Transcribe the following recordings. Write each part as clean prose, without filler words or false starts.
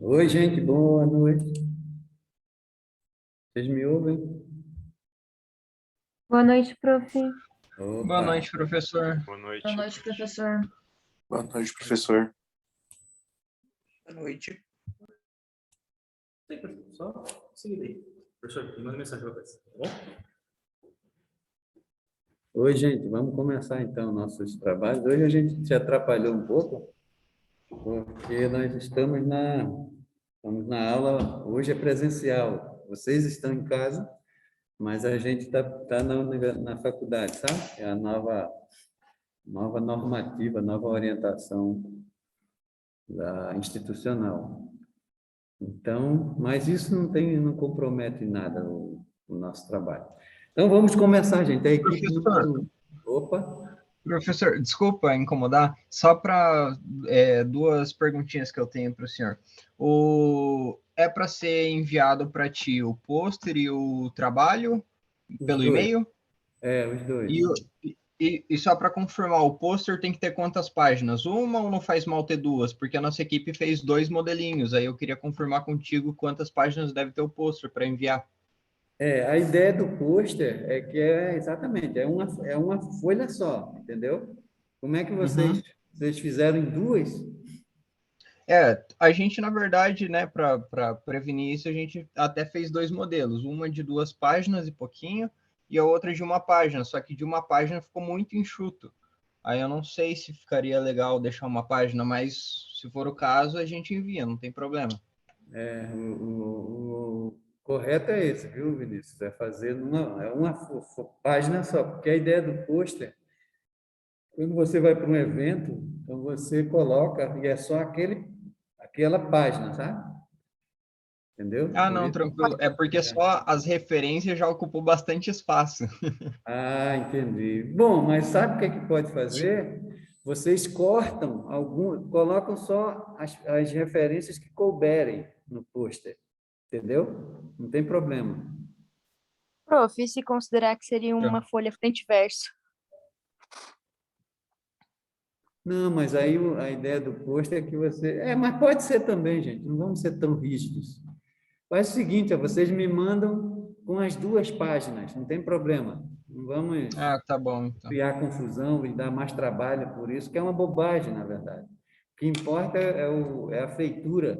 Oi, gente, boa noite. Vocês me ouvem? Boa noite, prof. Boa Opa, noite, professor. Boa noite. Boa noite, professor. Boa noite, professor. Boa noite. Só seguir aí. Professor, me manda mensagem para você, tá bom? oi, gente, vamos começar então nossos trabalhos. Hoje a gente se atrapalhou um pouco, porque nós estamos na aula, hoje é presencial. Vocês estão em casa, mas a gente tá na faculdade, sabe? É a nova normativa, nova orientação institucional. Então, mas isso não compromete em nada o nosso trabalho. Então, vamos começar, gente. A equipe Professor. Opa! Professor, desculpa incomodar, só para duas perguntinhas que eu tenho para o senhor. É para ser enviado para ti o pôster e o trabalho pelo dois. E-mail? Os dois. E só para confirmar, o pôster tem que ter quantas páginas? Uma ou não faz mal ter duas? Porque a nossa equipe fez 2 modelinhos, aí eu queria confirmar contigo quantas páginas deve ter o pôster para enviar. A ideia do pôster é que exatamente, é uma folha só, entendeu? Como é que vocês fizeram em duas? A gente, na verdade, né, para prevenir isso, a gente até fez 2 modelos, uma de 2 páginas e pouquinho, e a outra de 1 página, só que de 1 página ficou muito enxuto. Aí eu não sei se ficaria legal deixar 1 página, mas se for o caso, a gente envia, não tem problema. O correto é esse, viu, Vinícius? É fazer uma página só, porque a ideia do pôster, quando você vai para um evento, então você coloca e é só aquela página, sabe? Entendeu? Ah, não, tranquilo. É porque só as referências já ocupou bastante espaço. Ah, entendi. Bom, mas sabe o que é que pode fazer? Vocês cortam colocam só as referências que couberem no pôster, entendeu? Não tem problema. Prof, e se considerar que seria uma folha frente e verso? Não, mas aí a ideia do pôster é que você... mas pode ser também, gente. Não vamos ser tão rígidos. Faz o seguinte, vocês me mandam com as 2 páginas, não tem problema. Não vamos Tá bom, então. criar confusão e dar mais trabalho por isso, que é uma bobagem, na verdade. O que importa é a feitura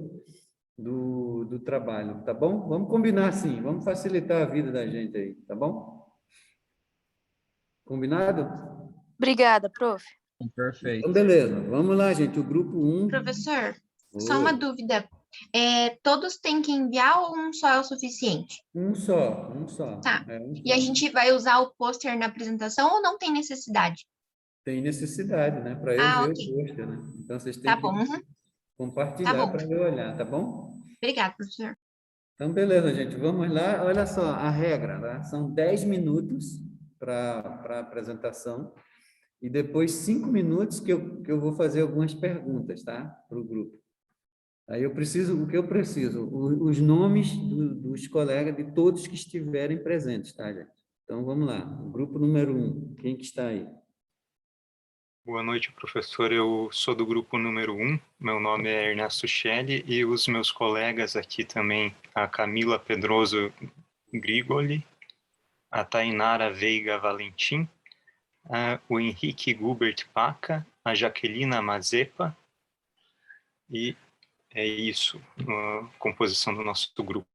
do trabalho, tá bom? Vamos combinar assim, vamos facilitar a vida da gente aí, tá bom? Combinado? Obrigada, prof. Perfeito. Então, beleza. Vamos lá, gente. O grupo 1... Professor, só Oi. uma dúvida. Todos têm que enviar ou um só é o suficiente? Um só. Tá. Um E a só. gente vai usar o pôster na apresentação ou não tem necessidade? Tem necessidade, né? Para eu ver ok. o pôster, né? Então, vocês têm Tá que bom. Tá compartilhar bom. para eu olhar, tá bom? Obrigada, professor. Então, beleza, gente. Vamos lá. Olha só, a regra, né? São 10 minutos para a apresentação e depois 5 minutos que eu vou fazer algumas perguntas, tá? Para o grupo. Aí o que eu preciso? Os nomes dos colegas, de todos que estiverem presentes, tá, gente? Então, vamos lá. O grupo número 1, quem que está aí? Boa noite, professor. Eu sou do grupo número 1. Meu nome é Ernesto Schelli e os meus colegas aqui também, a Camila Pedroso Grigoli, a Tainara Veiga Valentim, o Henrique Gubert Paca, a Jaquelina Mazepa, e é isso, a composição do nosso grupo.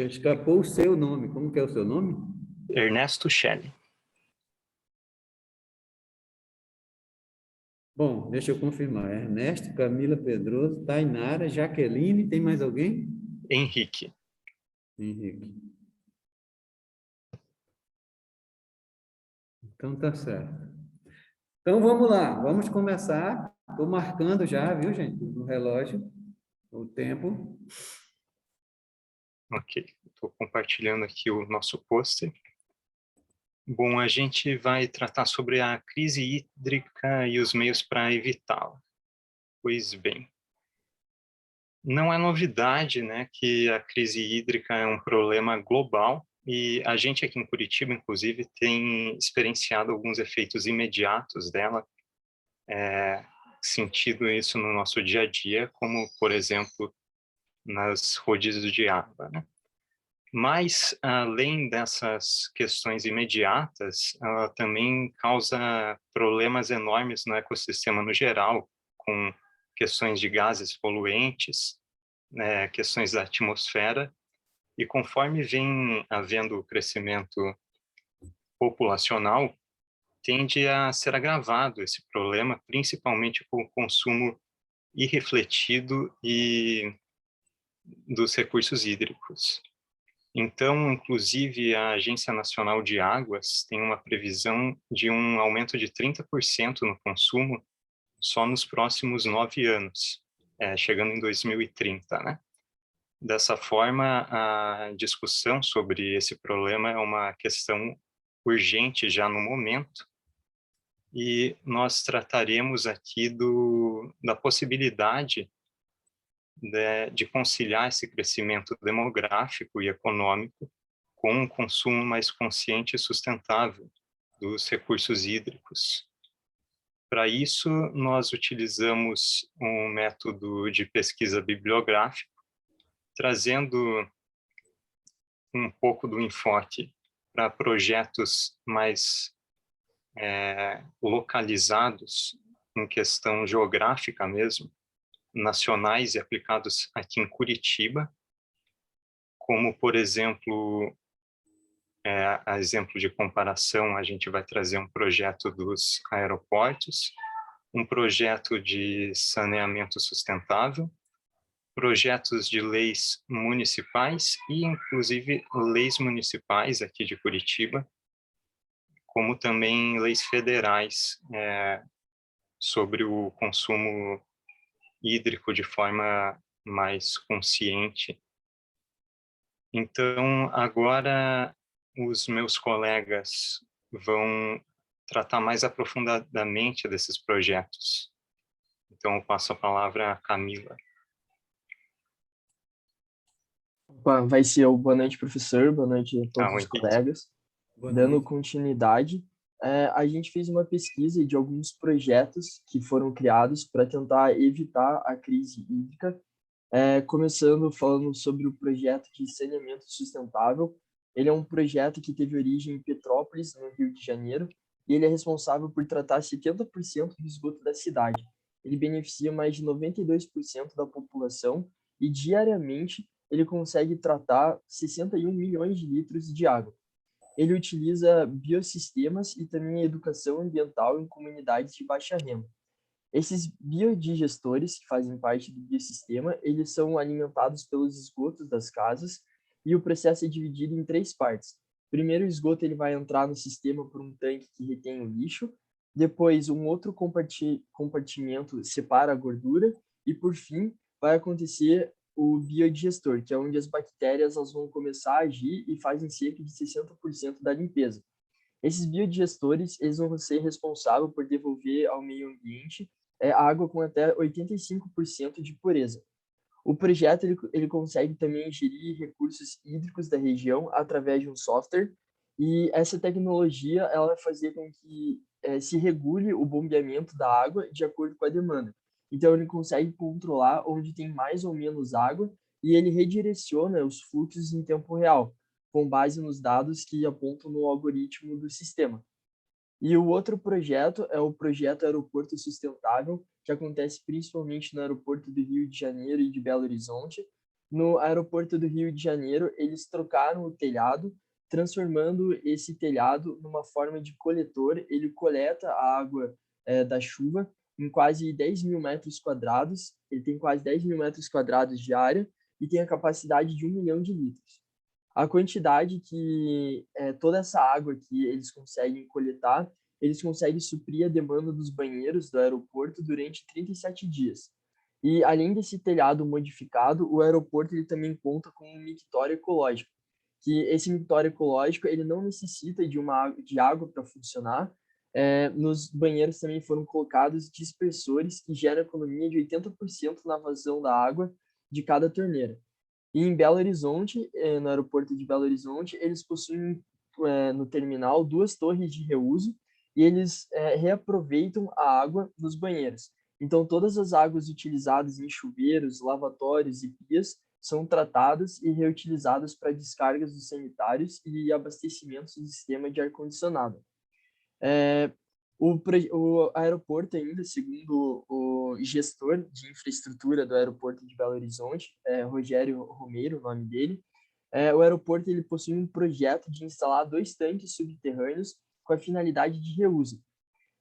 Escapou o seu nome. Como que é o seu nome? Ernesto Schelli. Bom, deixa eu confirmar. Ernesto, Camila Pedroso, Tainara, Jaqueline, tem mais alguém? Henrique. Henrique. Então, tá certo. Então, vamos lá. Vamos começar. Estou marcando já, viu, gente? No relógio, o tempo. Ok, estou compartilhando aqui o nosso pôster. Bom, a gente vai tratar sobre a crise hídrica e os meios para evitá-la. Pois bem, não é novidade, né, que a crise hídrica é um problema global e a gente aqui em Curitiba, inclusive, tem experienciado alguns efeitos imediatos dela, sentido isso no nosso dia a dia, como, por exemplo, nas rodízios de água, né? Mas, além dessas questões imediatas, ela também causa problemas enormes no ecossistema no geral, com questões de gases poluentes, né, questões da atmosfera, e conforme vem havendo crescimento populacional, tende a ser agravado esse problema, principalmente com o consumo irrefletido e dos recursos hídricos. Então, inclusive, a Agência Nacional de Águas tem uma previsão de um aumento de 30% no consumo só nos próximos 9 anos, chegando em 2030, né? Dessa forma, a discussão sobre esse problema é uma questão urgente já no momento, e nós trataremos aqui da possibilidade de conciliar esse crescimento demográfico e econômico com um consumo mais consciente e sustentável dos recursos hídricos. Para isso, nós utilizamos um método de pesquisa bibliográfica, trazendo um pouco do enfoque para projetos mais localizados, em questão geográfica mesmo, nacionais e aplicados aqui em Curitiba, como, por exemplo, a exemplo de comparação, a gente vai trazer um projeto dos aeroportos, um projeto de saneamento sustentável, projetos de leis municipais e, inclusive, leis municipais aqui de Curitiba, como também leis federais sobre o consumo hídrico de forma mais consciente. Então, agora os meus colegas vão tratar mais aprofundadamente desses projetos. Então, eu passo a palavra à Camila. Vai ser o boa noite, professor, boa noite a todos Oi, os colegas. Boa Dando noite. continuidade, a gente fez uma pesquisa de alguns projetos que foram criados para tentar evitar a crise hídrica, começando falando sobre o projeto de saneamento sustentável. Ele é um projeto que teve origem em Petrópolis, no Rio de Janeiro, e ele é responsável por tratar 70% do esgoto da cidade. Ele beneficia mais de 92% da população e, diariamente, ele consegue tratar 61 milhões de litros de água. Ele utiliza biossistemas e também educação ambiental em comunidades de baixa renda. Esses biodigestores, que fazem parte do biossistema, eles são alimentados pelos esgotos das casas e o processo é dividido em 3 partes. Primeiro, o esgoto ele vai entrar no sistema por um tanque que retém o lixo, depois um outro compartimento separa a gordura e, por fim, vai acontecer o biodigestor, que é onde as bactérias elas vão começar a agir e fazem cerca de 60% da limpeza. Esses biodigestores eles vão ser responsáveis por devolver ao meio ambiente água com até 85% de pureza. O projeto ele consegue também gerir recursos hídricos da região através de um software, e essa tecnologia ela vai fazer com que se regule o bombeamento da água de acordo com a demanda. Então, ele consegue controlar onde tem mais ou menos água e ele redireciona os fluxos em tempo real, com base nos dados que apontam no algoritmo do sistema. E o outro projeto é o projeto Aeroporto Sustentável, que acontece principalmente no aeroporto do Rio de Janeiro e de Belo Horizonte. No aeroporto do Rio de Janeiro, eles trocaram o telhado, transformando esse telhado numa forma de coletor. Ele coleta a água da chuva em quase 10 mil metros quadrados. Ele tem quase 10 mil metros quadrados de área e tem a capacidade de 1 milhão de litros. A quantidade que toda essa água que eles conseguem coletar, eles conseguem suprir a demanda dos banheiros do aeroporto durante 37 dias. E além desse telhado modificado, o aeroporto ele também conta com um mictório ecológico, que esse mictório ecológico ele não necessita de água para funcionar. Nos banheiros também foram colocados dispersores que geram economia de 80% na vazão da água de cada torneira. E em Belo Horizonte, no aeroporto de Belo Horizonte, eles possuem no terminal 2 torres de reuso e eles reaproveitam a água nos banheiros. Então, todas as águas utilizadas em chuveiros, lavatórios e pias são tratadas e reutilizadas para descargas dos sanitários e abastecimentos do sistema de ar-condicionado. O aeroporto ainda, segundo o gestor de infraestrutura do aeroporto de Belo Horizonte, Rogério Romeiro, o nome dele, o aeroporto ele possui um projeto de instalar 2 tanques subterrâneos com a finalidade de reuso.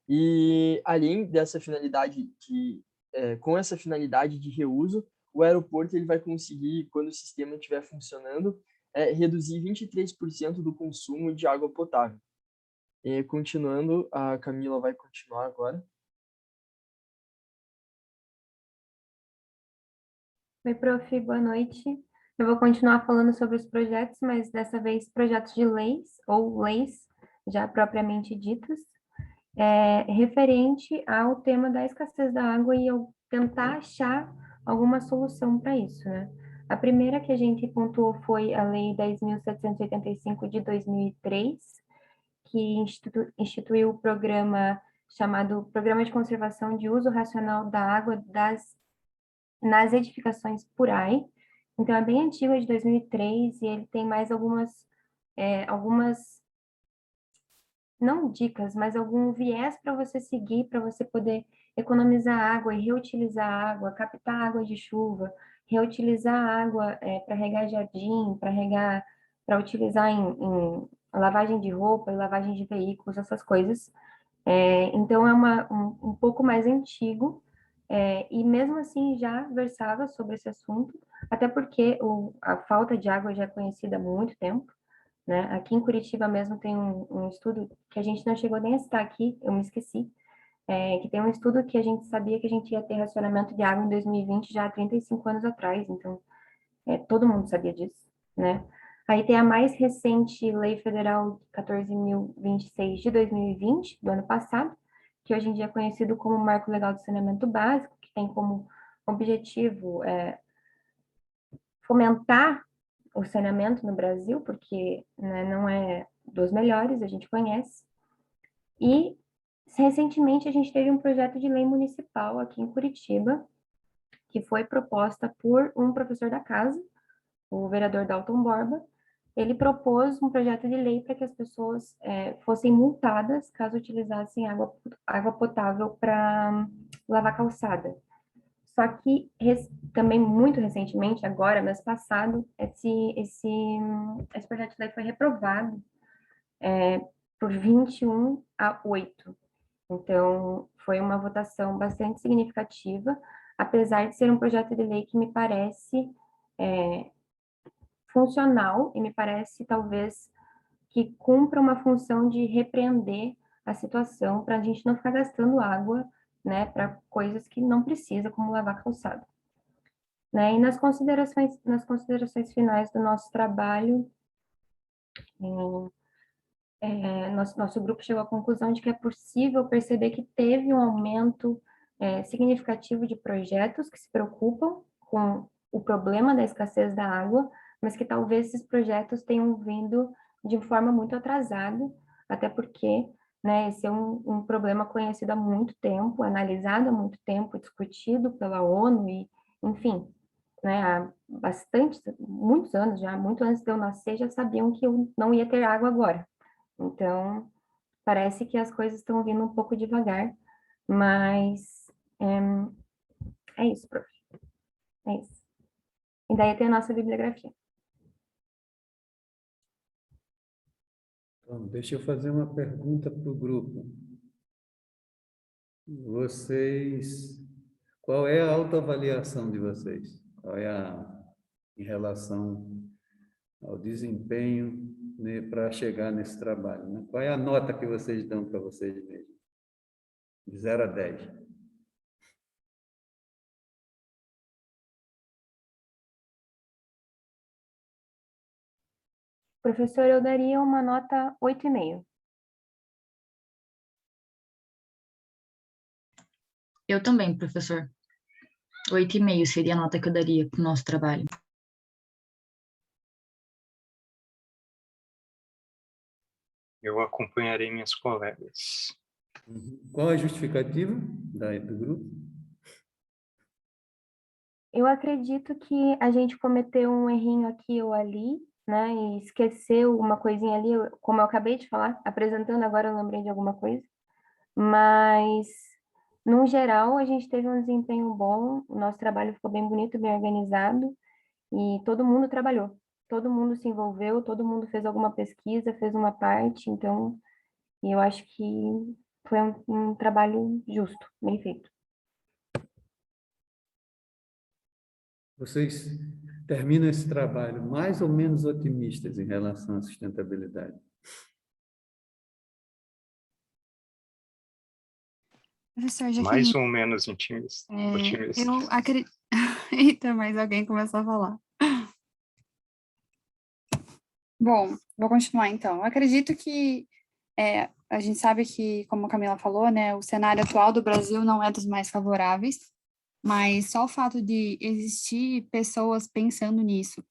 E além dessa finalidade com essa finalidade de reuso, o aeroporto ele vai conseguir, quando o sistema estiver funcionando, reduzir 23% do consumo de água potável. E, continuando, a Camila vai continuar agora. Oi, prof, boa noite. Eu vou continuar falando sobre os projetos, mas dessa vez projetos de leis, ou leis já propriamente ditas, referente ao tema da escassez da água e eu tentar achar alguma solução para isso, né? A primeira que a gente pontuou foi a Lei 10.785 de 2003, que instituiu o programa chamado Programa de Conservação de Uso Racional da Água nas Edificações PURAE. Então, é bem antigo, é de 2003, e ele tem mais algumas não dicas, mas algum viés para você seguir, para você poder economizar água e reutilizar água, captar água de chuva, reutilizar água para regar jardim, para utilizar em lavagem de roupa e lavagem de veículos, essas coisas. Então, é um pouco mais antigo, e mesmo assim já versava sobre esse assunto, até porque a falta de água já é conhecida há muito tempo, né? Aqui em Curitiba mesmo tem um estudo que a gente não chegou nem a citar aqui, eu me esqueci, que tem um estudo que a gente sabia que a gente ia ter racionamento de água em 2020 já há 35 anos atrás, então todo mundo sabia disso, né? Aí tem a mais recente Lei Federal 14.026 de 2020, do ano passado, que hoje em dia é conhecido como Marco Legal do Saneamento Básico, que tem como objetivo fomentar o saneamento no Brasil, porque né, não é dos melhores, a gente conhece. E recentemente a gente teve um projeto de lei municipal aqui em Curitiba, que foi proposta por um professor da casa, o vereador Dalton Borba. Ele propôs um projeto de lei para que as pessoas fossem multadas caso utilizassem água potável para lavar calçada. Só que também muito recentemente, agora, mês passado, esse projeto de lei foi reprovado por 21-8. Então, foi uma votação bastante significativa, apesar de ser um projeto de lei que me parece funcional e me parece, talvez, que cumpra uma função de repreender a situação para a gente não ficar gastando água, né, para coisas que não precisa, como lavar calçado. Né? E nas considerações finais do nosso trabalho, nosso grupo chegou à conclusão de que é possível perceber que teve um aumento significativo de projetos que se preocupam com o problema da escassez da água, mas que talvez esses projetos tenham vindo de forma muito atrasada, até porque né, esse é um problema conhecido há muito tempo, analisado há muito tempo, discutido pela ONU e, enfim, né, há muitos anos já, muito antes de eu nascer, já sabiam que eu não ia ter água agora. Então, parece que as coisas estão vindo um pouco devagar, mas é isso, prof. É isso. E daí tem a nossa bibliografia. Então, deixa eu fazer uma pergunta para o grupo. Qual é a autoavaliação de vocês? Qual é em relação ao desempenho, né, para chegar nesse trabalho? Né? Qual é a nota que vocês dão para vocês mesmos? De 0 a 10. Professor, eu daria uma nota 8,5. Eu também, professor. 8,5 seria a nota que eu daria para o nosso trabalho. Eu acompanharei minhas colegas. Qual a justificativa do grupo? Eu acredito que a gente cometeu um errinho aqui ou ali, né? E esqueceu uma coisinha ali, como eu acabei de falar, apresentando agora eu lembrei de alguma coisa. Mas, no geral, a gente teve um desempenho bom, o nosso trabalho ficou bem bonito, bem organizado, e todo mundo trabalhou. Todo mundo se envolveu, todo mundo fez alguma pesquisa, fez uma parte, então, eu acho que foi um trabalho justo, bem feito. Vocês terminam esse trabalho mais ou menos otimistas em relação à sustentabilidade? Professor, Jaqueline, Mais ou menos otimista. eu acredito... Eita, mas alguém começou a falar. Bom, vou continuar então. Eu acredito que a gente sabe que, como a Camila falou, né, o cenário atual do Brasil não é dos mais favoráveis, mas só o fato de existir pessoas pensando nisso,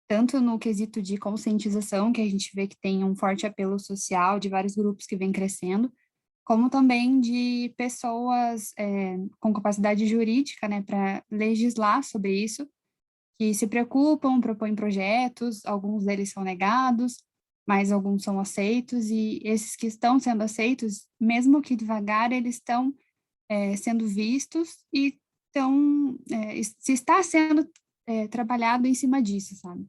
tanto no quesito de conscientização, que a gente vê que tem um forte apelo social de vários grupos que vem crescendo, como também de pessoas com capacidade jurídica, né, para legislar sobre isso, que se preocupam, propõem projetos, alguns deles são negados, mas alguns são aceitos, e esses que estão sendo aceitos, mesmo que devagar, eles estão sendo vistos e se está sendo trabalhado em cima disso, sabe?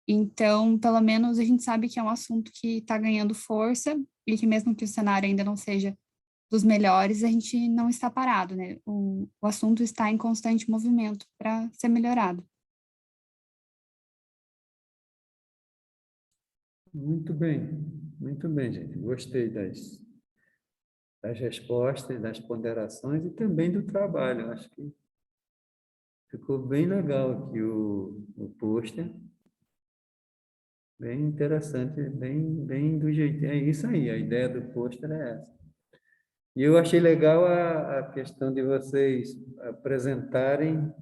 Então, pelo menos a gente sabe que é um assunto que está ganhando força e que mesmo que o cenário ainda não seja dos melhores, a gente não está parado, né? O assunto está em constante movimento para ser melhorado. Muito bem, gente. Gostei das respostas, das ponderações e também do trabalho. Acho que ficou bem legal aqui o pôster. Bem interessante, bem do jeito. É isso aí, a ideia do pôster é essa. E eu achei legal a questão de vocês apresentarem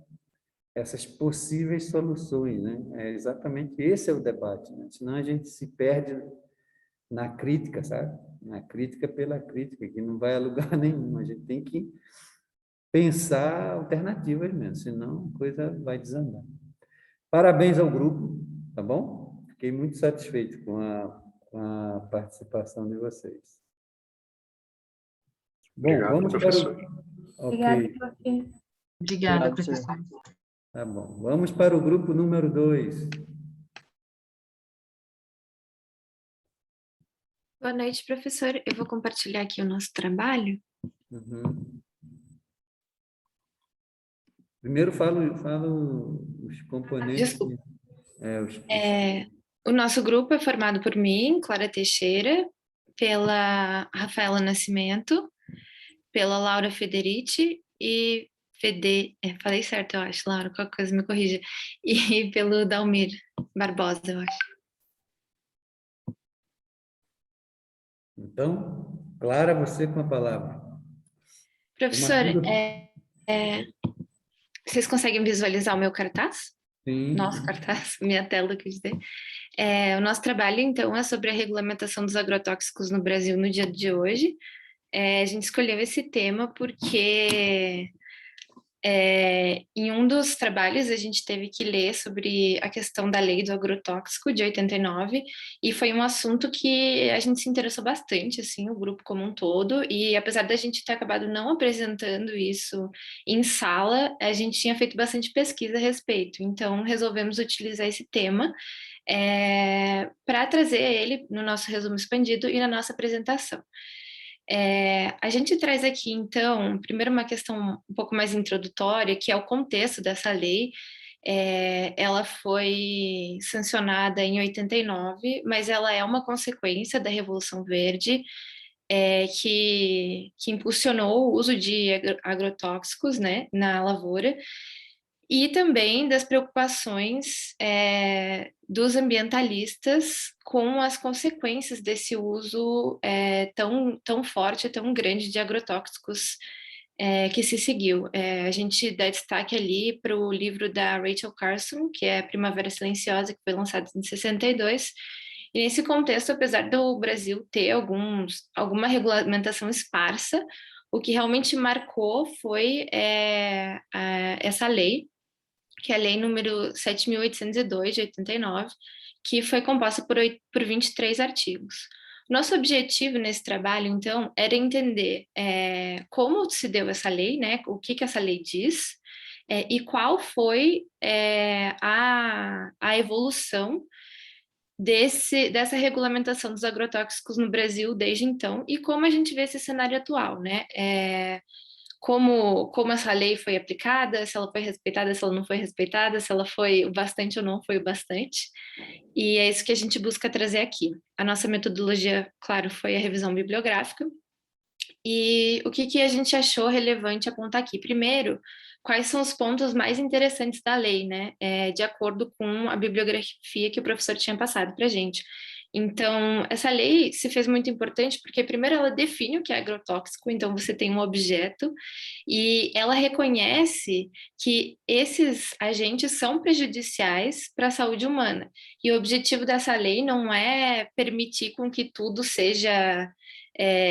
essas possíveis soluções, né? É exatamente esse é o debate, né? Senão a gente se perde na crítica, sabe? Na crítica pela crítica, que não vai a lugar nenhum. A gente tem que pensar alternativas mesmo, senão a coisa vai desandar. Parabéns ao grupo, tá bom? Fiquei muito satisfeito com a participação de vocês. Bom, Obrigado, vamos professor. para o... Obrigada, Ok, prof. Obrigada, Obrigado, senhor. professor. tá bom. Vamos para o grupo número 2. Boa noite, professor. Eu vou compartilhar aqui o nosso trabalho. Uhum. Primeiro falo os componentes. Desculpa. Os... O nosso grupo é formado por mim, Clara Teixeira, pela Rafaela Nascimento, pela Laura Federici e falei certo, eu acho, Laura, qualquer coisa me corrija, e pelo Dalmir Barbosa, eu acho. Então, Clara, você com a palavra. Professor, vocês conseguem visualizar o meu cartaz? Sim. Nosso cartaz, minha tela, quer dizer. O nosso trabalho, então, é sobre a regulamentação dos agrotóxicos no Brasil no dia de hoje. A gente escolheu esse tema porque em um dos trabalhos a gente teve que ler sobre a questão da lei do agrotóxico de 89 e foi um assunto que a gente se interessou bastante, assim, o grupo como um todo, e apesar da gente ter acabado não apresentando isso em sala, a gente tinha feito bastante pesquisa a respeito, então resolvemos utilizar esse tema para trazer ele no nosso resumo expandido e na nossa apresentação. A gente traz aqui, então, primeiro uma questão um pouco mais introdutória, que é o contexto dessa lei. Ela foi sancionada em 89, mas ela é uma consequência da Revolução Verde, que impulsionou o uso de agrotóxicos, né, na lavoura, e também das preocupações dos ambientalistas com as consequências desse uso tão forte, tão grande de agrotóxicos que se seguiu. A gente dá destaque ali para o livro da Rachel Carson, que é Primavera Silenciosa, que foi lançado em 62, e nesse contexto, apesar do Brasil ter alguma regulamentação esparsa, o que realmente marcou foi essa lei, que é a Lei número 7.802, de 89, que foi composta por 23 artigos. Nosso objetivo nesse trabalho, então, era entender como se deu essa lei, né, o que essa lei diz, e qual foi a evolução dessa regulamentação dos agrotóxicos no Brasil desde então, e como a gente vê esse cenário atual, né? Como essa lei foi aplicada, se ela foi respeitada, se ela não foi respeitada, se ela foi o bastante ou não foi o bastante. E é isso que a gente busca trazer aqui. A nossa metodologia, claro, foi a revisão bibliográfica. E o que a gente achou relevante apontar aqui? Primeiro, quais são os pontos mais interessantes da lei, né? De acordo com a bibliografia que o professor tinha passado para a gente. Então, essa lei se fez muito importante porque, primeiro, ela define o que é agrotóxico, então você tem um objeto, e ela reconhece que esses agentes são prejudiciais para a saúde humana. E o objetivo dessa lei não é permitir com que tudo seja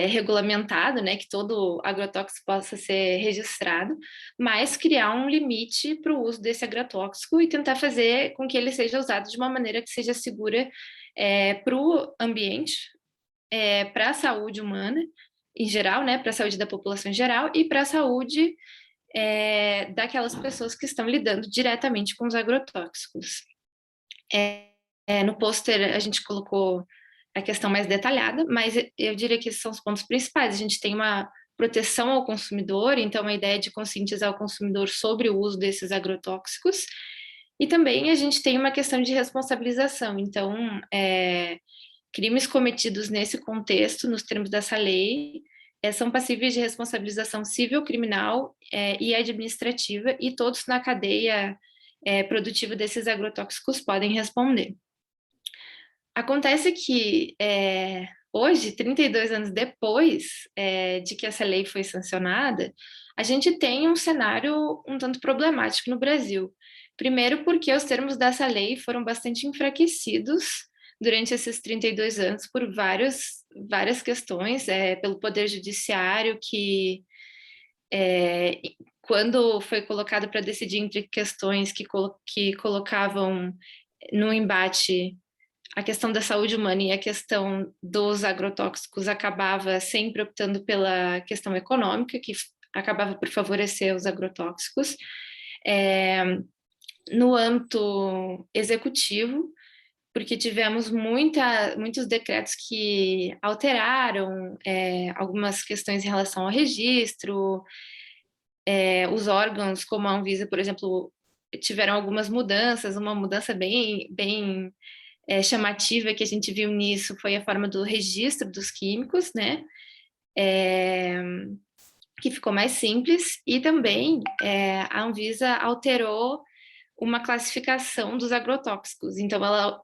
regulamentado, né, que todo agrotóxico possa ser registrado, mas criar um limite para o uso desse agrotóxico e tentar fazer com que ele seja usado de uma maneira que seja segura para o ambiente, para a saúde humana em geral, né, para a saúde da população em geral e para a saúde daquelas pessoas que estão lidando diretamente com os agrotóxicos. No pôster a gente colocou a questão mais detalhada, mas eu diria que esses são os pontos principais. A gente tem uma proteção ao consumidor, então a ideia de conscientizar o consumidor sobre o uso desses agrotóxicos, e também a gente tem uma questão de responsabilização. Então, crimes cometidos nesse contexto, nos termos dessa lei, são passíveis de responsabilização civil, criminal e administrativa, e todos na cadeia produtiva desses agrotóxicos podem responder. Acontece que hoje, 32 anos depois de que essa lei foi sancionada, a gente tem um cenário um tanto problemático no Brasil. Primeiro porque os termos dessa lei foram bastante enfraquecidos durante esses 32 anos por várias questões, pelo Poder Judiciário, que quando foi colocado para decidir entre questões que colocavam no embate a questão da saúde humana e a questão dos agrotóxicos, acabava sempre optando pela questão econômica, que acabava por favorecer os agrotóxicos. No âmbito executivo, porque tivemos muitos decretos que alteraram algumas questões em relação ao registro, os órgãos, como a Anvisa, por exemplo, tiveram algumas mudanças, uma mudança bem chamativa que a gente viu nisso foi a forma do registro dos químicos, né? Que ficou mais simples, e também a Anvisa alterou uma classificação dos agrotóxicos. Então, ela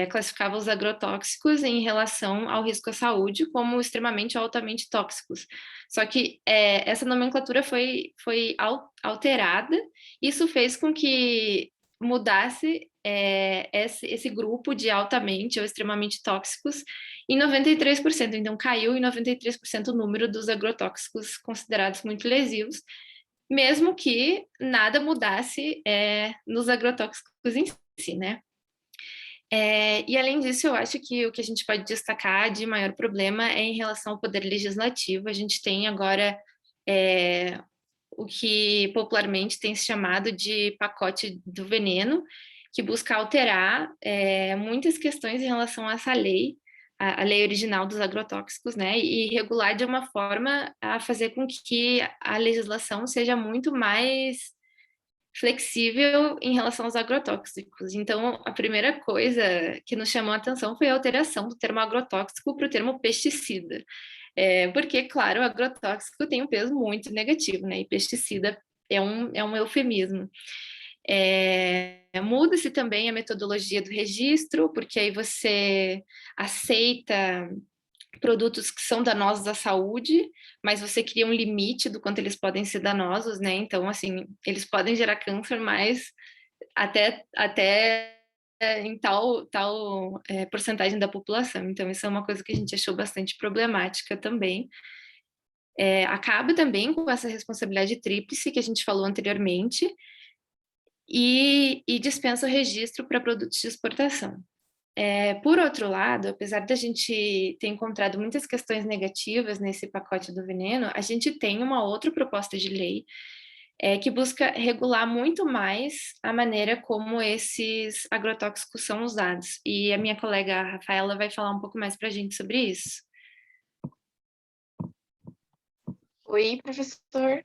classificava os agrotóxicos em relação ao risco à saúde como extremamente ou altamente tóxicos. Só que essa nomenclatura foi alterada. Isso fez com que mudasse esse grupo de altamente ou extremamente tóxicos em 93%. Então, caiu em 93% o número dos agrotóxicos considerados muito lesivos, mesmo que nada mudasse nos agrotóxicos em si, né? E além disso, eu acho que o que a gente pode destacar de maior problema é em relação ao poder legislativo. A gente tem agora o que popularmente tem se chamado de pacote do veneno, que busca alterar muitas questões em relação a essa lei, a lei original dos agrotóxicos, né, e regular de uma forma a fazer com que a legislação seja muito mais flexível em relação aos agrotóxicos. Então, a primeira coisa que nos chamou a atenção foi a alteração do termo agrotóxico para o termo pesticida, porque, claro, o agrotóxico tem um peso muito negativo, né, e pesticida é um eufemismo. Muda-se também a metodologia do registro, porque aí você aceita produtos que são danosos à saúde, mas você cria um limite do quanto eles podem ser danosos, né? Então, assim, eles podem gerar câncer, mas até em tal porcentagem da população. Então, isso é uma coisa que a gente achou bastante problemática também. Acaba também com essa responsabilidade tríplice que a gente falou anteriormente, e dispensa o registro para produtos de exportação. Por outro lado, apesar da gente ter encontrado muitas questões negativas nesse pacote do veneno, a gente tem uma outra proposta de lei que busca regular muito mais a maneira como esses agrotóxicos são usados. E a minha colega Rafaela vai falar um pouco mais para a gente sobre isso. Oi, professor.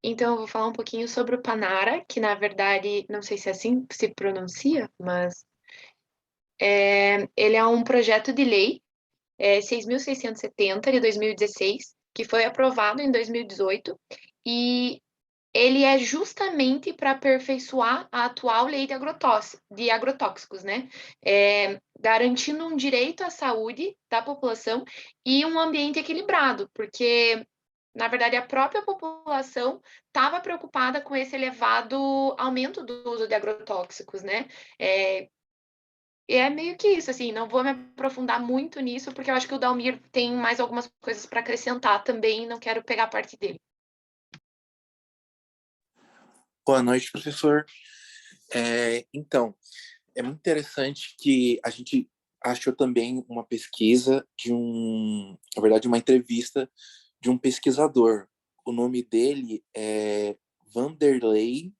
Então, eu vou falar um pouquinho sobre o Panara, que na verdade, não sei se é assim se pronuncia, mas ele é um projeto de lei 6.670 de 2016, que foi aprovado em 2018, e ele é justamente para aperfeiçoar a atual lei de agrotóxicos, né? Garantindo um direito à saúde da população e um ambiente equilibrado, porque, na verdade, a própria população estava preocupada com esse elevado aumento do uso de agrotóxicos, né? E é meio que isso, assim, não vou me aprofundar muito nisso, porque eu acho que o Dalmir tem mais algumas coisas para acrescentar também, não quero pegar a parte dele. Boa noite, professor. Então, é muito interessante que a gente achou também uma pesquisa na verdade, uma entrevista de um pesquisador. O nome dele é Vanderlei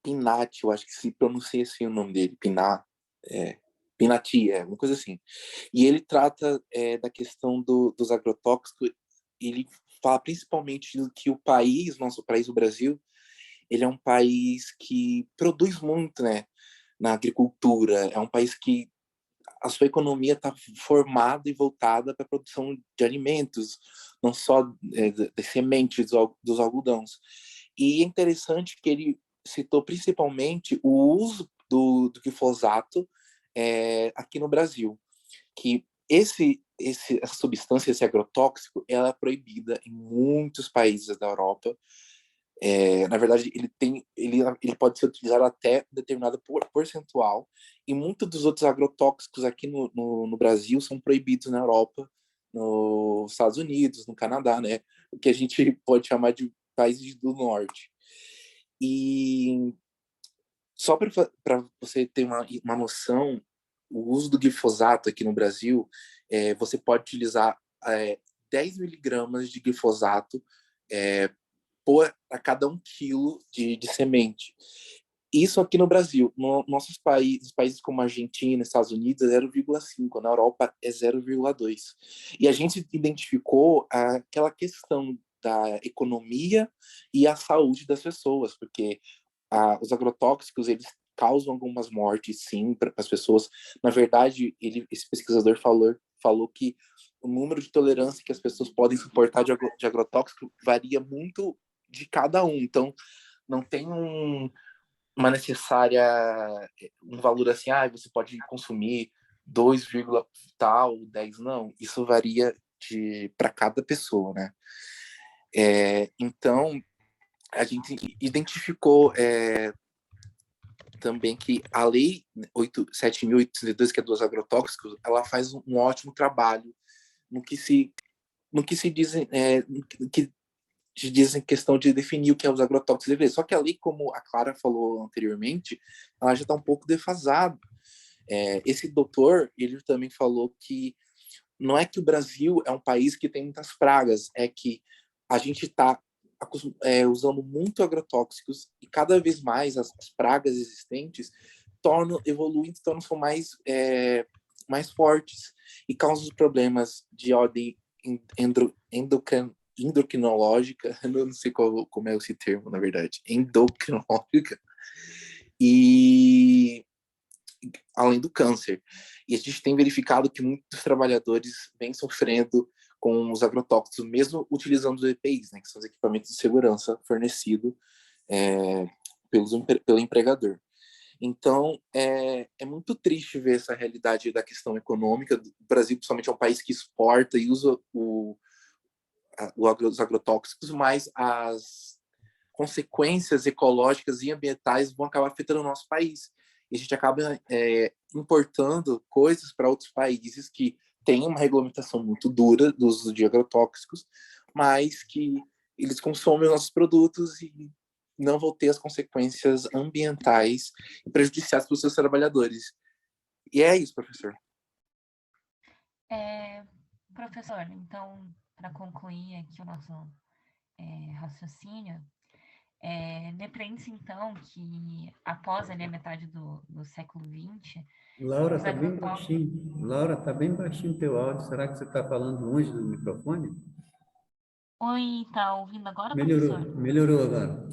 Pinati, eu acho que se pronuncia assim o nome dele, Pinati, uma coisa assim. E ele trata da questão dos agrotóxicos, ele fala principalmente que nosso país, o Brasil, ele é um país que produz muito, né, na agricultura. É um país que a sua economia está formada e voltada para a produção de alimentos, não só de sementes dos algodões. E é interessante que ele citou principalmente o uso do glifosato aqui no Brasil, que essa substância, esse agrotóxico, ela é proibida em muitos países da Europa. Na verdade, ele pode ser utilizado até determinado percentual, e muitos dos outros agrotóxicos aqui no Brasil são proibidos na Europa, nos Estados Unidos, no Canadá, né? O que a gente pode chamar de países do norte. E só para você ter uma noção, o uso do glifosato aqui no Brasil, você pode utilizar 10 miligramas de glifosato a cada 1 quilo de semente. Isso aqui no Brasil. Nossos países como a Argentina, Estados Unidos, é 0,5. Na Europa é 0,2. E a gente identificou aquela questão da economia e a saúde das pessoas, porque os agrotóxicos, eles causam algumas mortes, sim, para as pessoas. Na verdade, esse pesquisador falou que o número de tolerância que as pessoas podem suportar de agrotóxico varia muito de cada um. Então, não tem uma necessária, um valor assim, você pode consumir 2, tal, 10, não. Isso varia para cada pessoa, né? Então, a gente identificou também que a Lei 7.802, que é dos agrotóxicos, ela faz um ótimo trabalho no que se diz em questão de definir o que é os agrotóxicos. Só que a lei, como a Clara falou anteriormente, ela já está um pouco defasada. Esse doutor, ele também falou que não é que o Brasil é um país que tem muitas pragas, é que a gente está usando muito agrotóxicos, e cada vez mais as pragas existentes evoluem, tornam mais fortes e causam problemas de ordem endocrinológica, eu não sei como é esse termo, na verdade, endocrinológica, e além do câncer. E a gente tem verificado que muitos trabalhadores vêm sofrendo com os agrotóxicos, mesmo utilizando os EPIs, né, que são os equipamentos de segurança fornecidos pelo empregador. Então, é muito triste ver essa realidade da questão econômica. O Brasil, principalmente, é um país que exporta e usa os agrotóxicos, mas as consequências ecológicas e ambientais vão acabar afetando o nosso país. E a gente acaba importando coisas para outros países que têm uma regulamentação muito dura do uso de agrotóxicos, mas que eles consomem os nossos produtos e não vão ter as consequências ambientais e prejudiciais para os seus trabalhadores. E é isso, professor. Professor, então, para concluir aqui o nosso raciocínio, depreende-se, então, que após ali a metade do século XX, Laura, os está bem agrotóxicos... baixinho. Laura, está bem baixinho o teu áudio. Será que você está falando longe do microfone? Oi, tá ouvindo agora, Melhorou, professor? melhorou agora.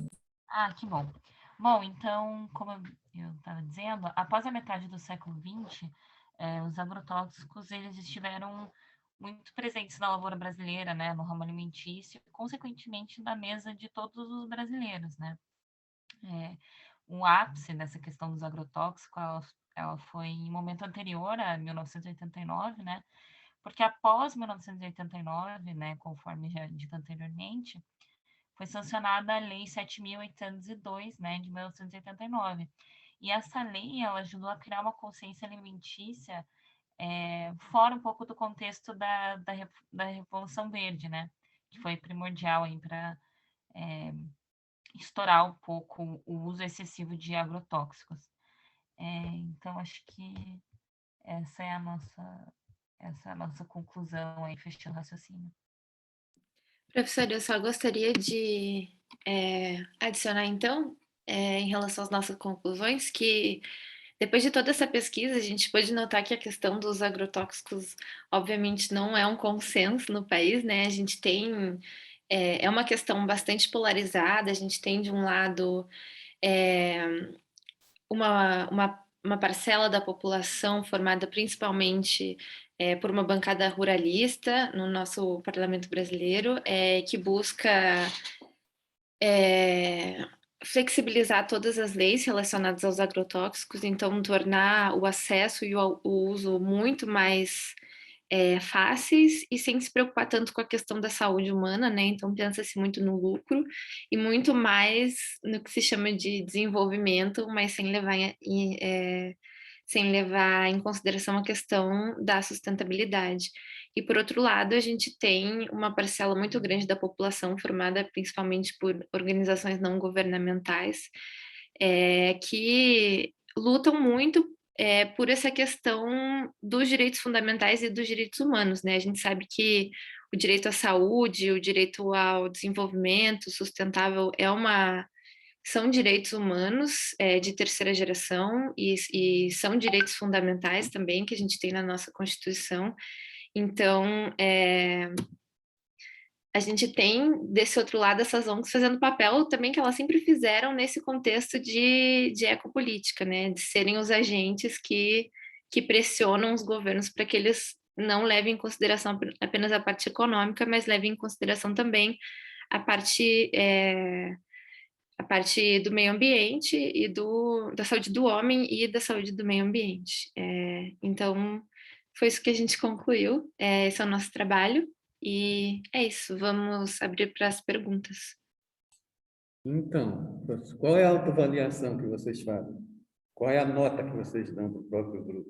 Ah, que bom. Bom, então, como eu estava dizendo, após a metade do século XX, os agrotóxicos eles estiveram muito presentes na lavoura brasileira, né, no ramo alimentício, e, consequentemente, na mesa de todos os brasileiros, né. O ápice dessa questão dos agrotóxicos, ela foi em momento anterior a 1989, né, porque após 1989, né, conforme já dito anteriormente, foi sancionada a Lei 7.802, né, de 1989. E essa lei, ela ajudou a criar uma consciência alimentícia fora um pouco do contexto da Revolução Verde, né, que foi primordial para estourar um pouco o uso excessivo de agrotóxicos. Então, acho que essa é a nossa conclusão aí, fechando o raciocínio. Professor, eu só gostaria de adicionar, então, em relação às nossas conclusões, que depois de toda essa pesquisa, a gente pôde notar que a questão dos agrotóxicos, obviamente, não é um consenso no país, né? A gente tem... É uma questão bastante polarizada, a gente tem, de um lado, uma parcela da população formada principalmente por uma bancada ruralista no nosso parlamento brasileiro, que busca flexibilizar todas as leis relacionadas aos agrotóxicos, então tornar o acesso e o uso muito mais fáceis e sem se preocupar tanto com a questão da saúde humana, né? Então pensa-se muito no lucro e muito mais no que se chama de desenvolvimento, mas sem levar em consideração a questão da sustentabilidade. E, por outro lado, a gente tem uma parcela muito grande da população, formada principalmente por organizações não governamentais, que lutam muito por essa questão dos direitos fundamentais e dos direitos humanos, né? A gente sabe que o direito à saúde, o direito ao desenvolvimento sustentável são direitos humanos de terceira geração e são direitos fundamentais também que a gente tem na nossa Constituição. Então, a gente tem, desse outro lado, essas ONGs fazendo papel também que elas sempre fizeram nesse contexto de ecopolítica, né? De serem os agentes que pressionam os governos para que eles não levem em consideração apenas a parte econômica, mas levem em consideração também a parte do meio ambiente e da saúde do homem e da saúde do meio ambiente. Então, foi isso que a gente concluiu. Esse é o nosso trabalho. E é isso, vamos abrir para as perguntas. Então, qual é a autoavaliação que vocês fazem? Qual é a nota que vocês dão para o próprio grupo?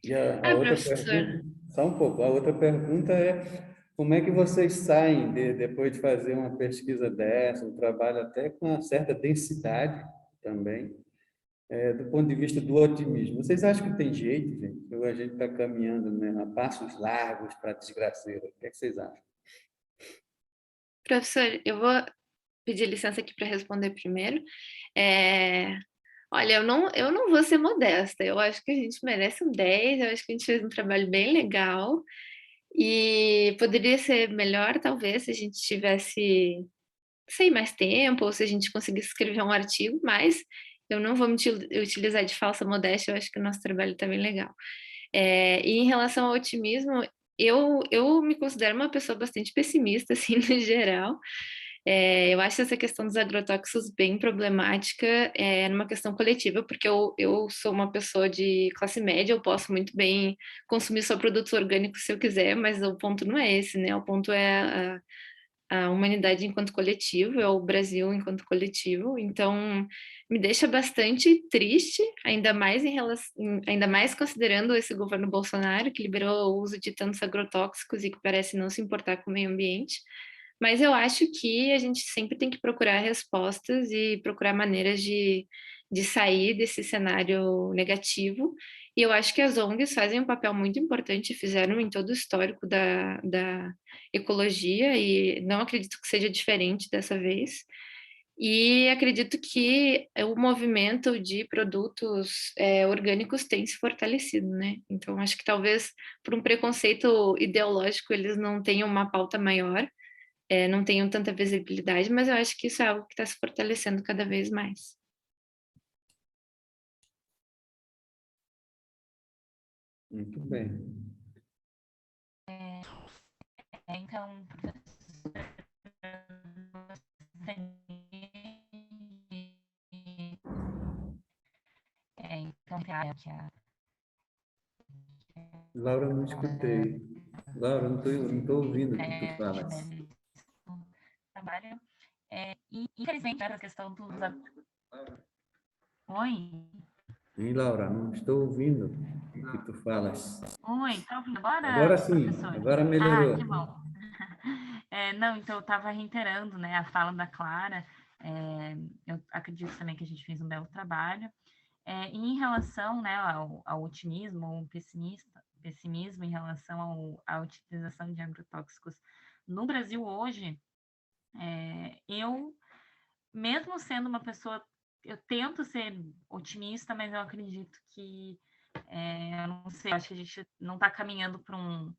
E a outra pergunta, só um pouco, a outra pergunta é como é que vocês saem depois de fazer uma pesquisa dessa, um trabalho até com uma certa densidade também, do ponto de vista do otimismo? Vocês acham que tem jeito, gente? Ou a gente está caminhando, né, a passos largos para a desgraceira? O que é que vocês acham? Professor, eu vou pedir licença aqui para responder primeiro. Olha, eu não vou ser modesta, eu acho que a gente merece um 10, eu acho que a gente fez um trabalho bem legal, e poderia ser melhor, talvez, se a gente tivesse, sei, mais tempo, ou se a gente conseguisse escrever um artigo, mas eu não vou me utilizar de falsa modéstia, eu acho que o nosso trabalho está bem legal. E em relação ao otimismo, eu me considero uma pessoa bastante pessimista, assim, no geral. Eu acho essa questão dos agrotóxicos bem problemática, numa questão coletiva, porque eu sou uma pessoa de classe média, eu posso muito bem consumir só produtos orgânicos se eu quiser, mas o ponto não é esse, né? O ponto é a humanidade enquanto coletivo, é o Brasil enquanto coletivo. Então, me deixa bastante triste, ainda mais considerando esse governo Bolsonaro, que liberou o uso de tantos agrotóxicos e que parece não se importar com o meio ambiente. Mas eu acho que a gente sempre tem que procurar respostas e procurar maneiras de sair desse cenário negativo. E eu acho que as ONGs fazem um papel muito importante, fizeram em todo o histórico da ecologia, e não acredito que seja diferente dessa vez. E acredito que o movimento de produtos orgânicos tem se fortalecido, né? Então, acho que talvez por um preconceito ideológico eles não tenham uma pauta maior, não tenham tanta visibilidade, mas eu acho que isso é algo que está se fortalecendo cada vez mais. Muito bem. Então, então, Laura, não escutei. Laura, não tô ouvindo o que tu falas. Trabalho. E, infelizmente, essa questão dos... Oi? Hein, Laura, não estou ouvindo o que tu falas. Oi, tá ouvindo agora, Agora sim, professor? agora Ah, melhorou. que bom. Não, então eu estava reiterando, né, a fala da Clara. Eu acredito também que a gente fez um belo trabalho. E em relação, né, ao otimismo ou pessimismo em relação à utilização de agrotóxicos no Brasil hoje, eu, mesmo sendo uma pessoa, eu tento ser otimista, mas eu acredito que, eu não sei, acho que a gente não está caminhando para um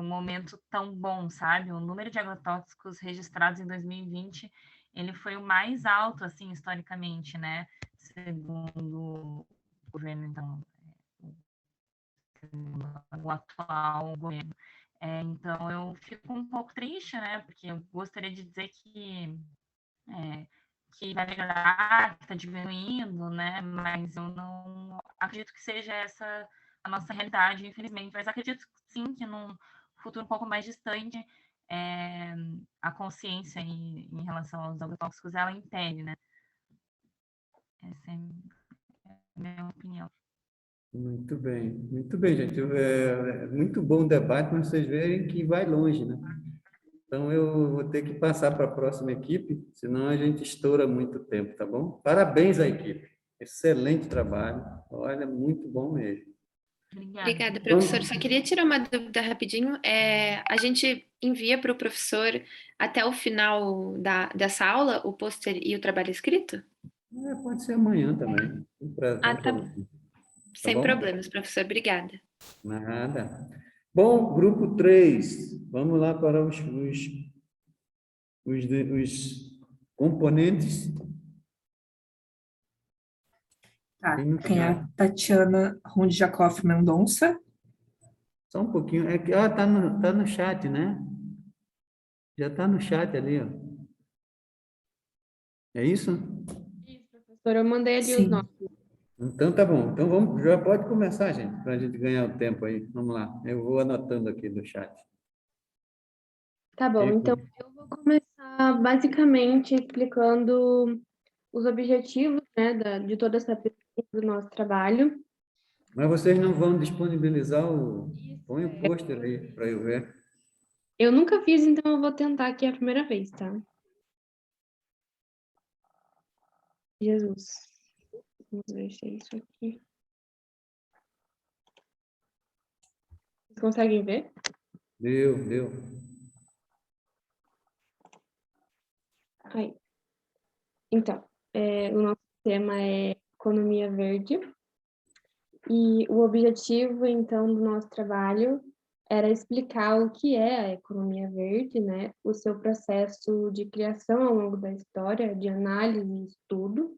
momento tão bom, sabe? O número de agrotóxicos registrados em 2020, ele foi o mais alto, assim, historicamente, né? Segundo o governo, então, o atual governo. Então, eu fico um pouco triste, né? Porque eu gostaria de dizer que vai melhorar, que está diminuindo, né? Mas eu não acredito que seja essa a nossa realidade, infelizmente. Mas acredito sim que num futuro um pouco mais distante, a consciência em relação aos agrotóxicos, ela impere, né? Essa é a minha opinião. Muito bem, gente. É muito bom o debate, mas vocês verem que vai longe, né? Então, eu vou ter que passar para a próxima equipe, senão a gente estoura muito tempo, tá bom? Parabéns à equipe. Excelente trabalho. Olha, muito bom mesmo. Obrigada, professor. Só queria tirar uma dúvida rapidinho. A gente envia para o professor até o final dessa aula o pôster e o trabalho escrito? Pode ser amanhã também. Ah, tá bom. Tá Sem bom? problemas, professor. Obrigada. Nada. Bom, grupo 3. Vamos lá para os componentes. Tá, tem a Tatiana Rondjakoff Mendonça. Só um pouquinho. É que tá no chat, né? Já está no chat ali, ó. É isso? Isso, professor. Eu mandei ali Sim. os nomes. Então tá bom. Então já pode começar, gente, para a gente ganhar o tempo aí. Vamos lá. Eu vou anotando aqui no chat. Tá bom, então eu vou começar basicamente explicando os objetivos, né, de toda essa pesquisa do nosso trabalho. Mas vocês não vão disponibilizar o... Põe o pôster aí para eu ver. Eu nunca fiz, então eu vou tentar aqui a primeira vez, tá? Jesus. Vamos ver se é isso aqui. Vocês conseguem ver? Deu. Aí. Então, o nosso tema é economia verde. E o objetivo, então, do nosso trabalho era explicar o que é a economia verde, né? O seu processo de criação ao longo da história, de análise e estudo,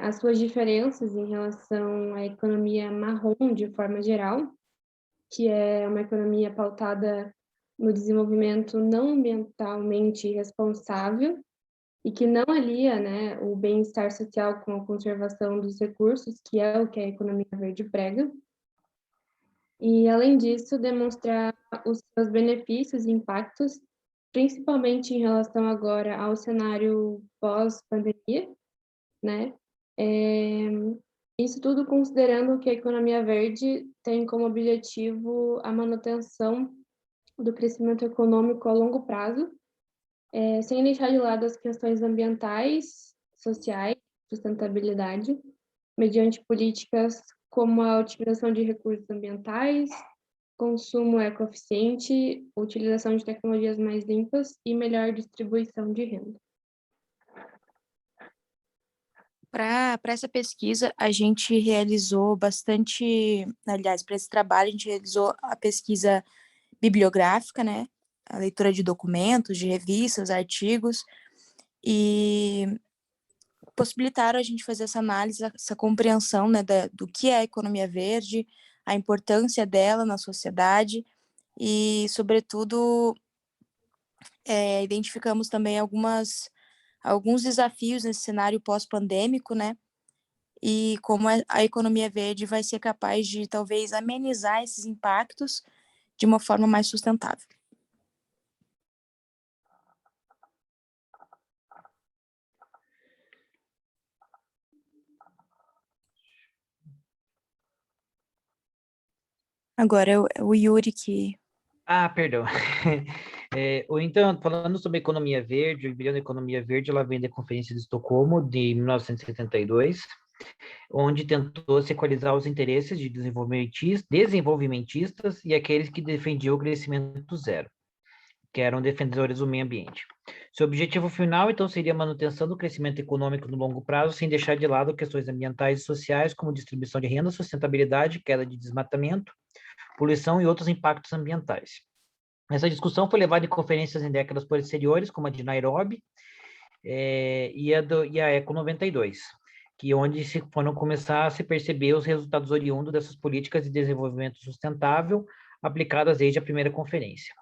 as suas diferenças em relação à economia marrom, de forma geral, que é uma economia pautada no desenvolvimento não ambientalmente responsável e que não alia, né, o bem-estar social com a conservação dos recursos, que é o que a economia verde prega. E, além disso, demonstrar os seus benefícios e impactos, principalmente em relação agora ao cenário pós-pandemia, né? Isso tudo considerando que a economia verde tem como objetivo a manutenção do crescimento econômico a longo prazo, sem deixar de lado as questões ambientais, sociais, sustentabilidade, mediante políticas como a utilização de recursos ambientais, consumo ecoeficiente, utilização de tecnologias mais limpas e melhor distribuição de renda. Para essa pesquisa, a gente realizou bastante, aliás, para esse trabalho, a gente realizou a pesquisa bibliográfica, né? A leitura de documentos, de revistas, artigos, e possibilitaram a gente fazer essa análise, essa compreensão, né, do que é a economia verde, a importância dela na sociedade e, sobretudo, identificamos também alguns desafios nesse cenário pós-pandêmico, né? E como a economia verde vai ser capaz de, talvez, amenizar esses impactos de uma forma mais sustentável. Agora é o Yuri que... Ah, perdão. Ou então, falando sobre economia verde, o embrião da economia verde, ela vem da Conferência de Estocolmo, de 1972, onde tentou se equalizar os interesses de desenvolvimentistas e aqueles que defendiam o crescimento zero, que eram defensores do meio ambiente. Seu objetivo final, então, seria a manutenção do crescimento econômico no longo prazo, sem deixar de lado questões ambientais e sociais, como distribuição de renda, sustentabilidade, queda de desmatamento, poluição e outros impactos ambientais. Essa discussão foi levada em conferências em décadas posteriores, como a de Nairobi e a Eco 92, onde foram começar a se perceber os resultados oriundos dessas políticas de desenvolvimento sustentável aplicadas desde a primeira conferência.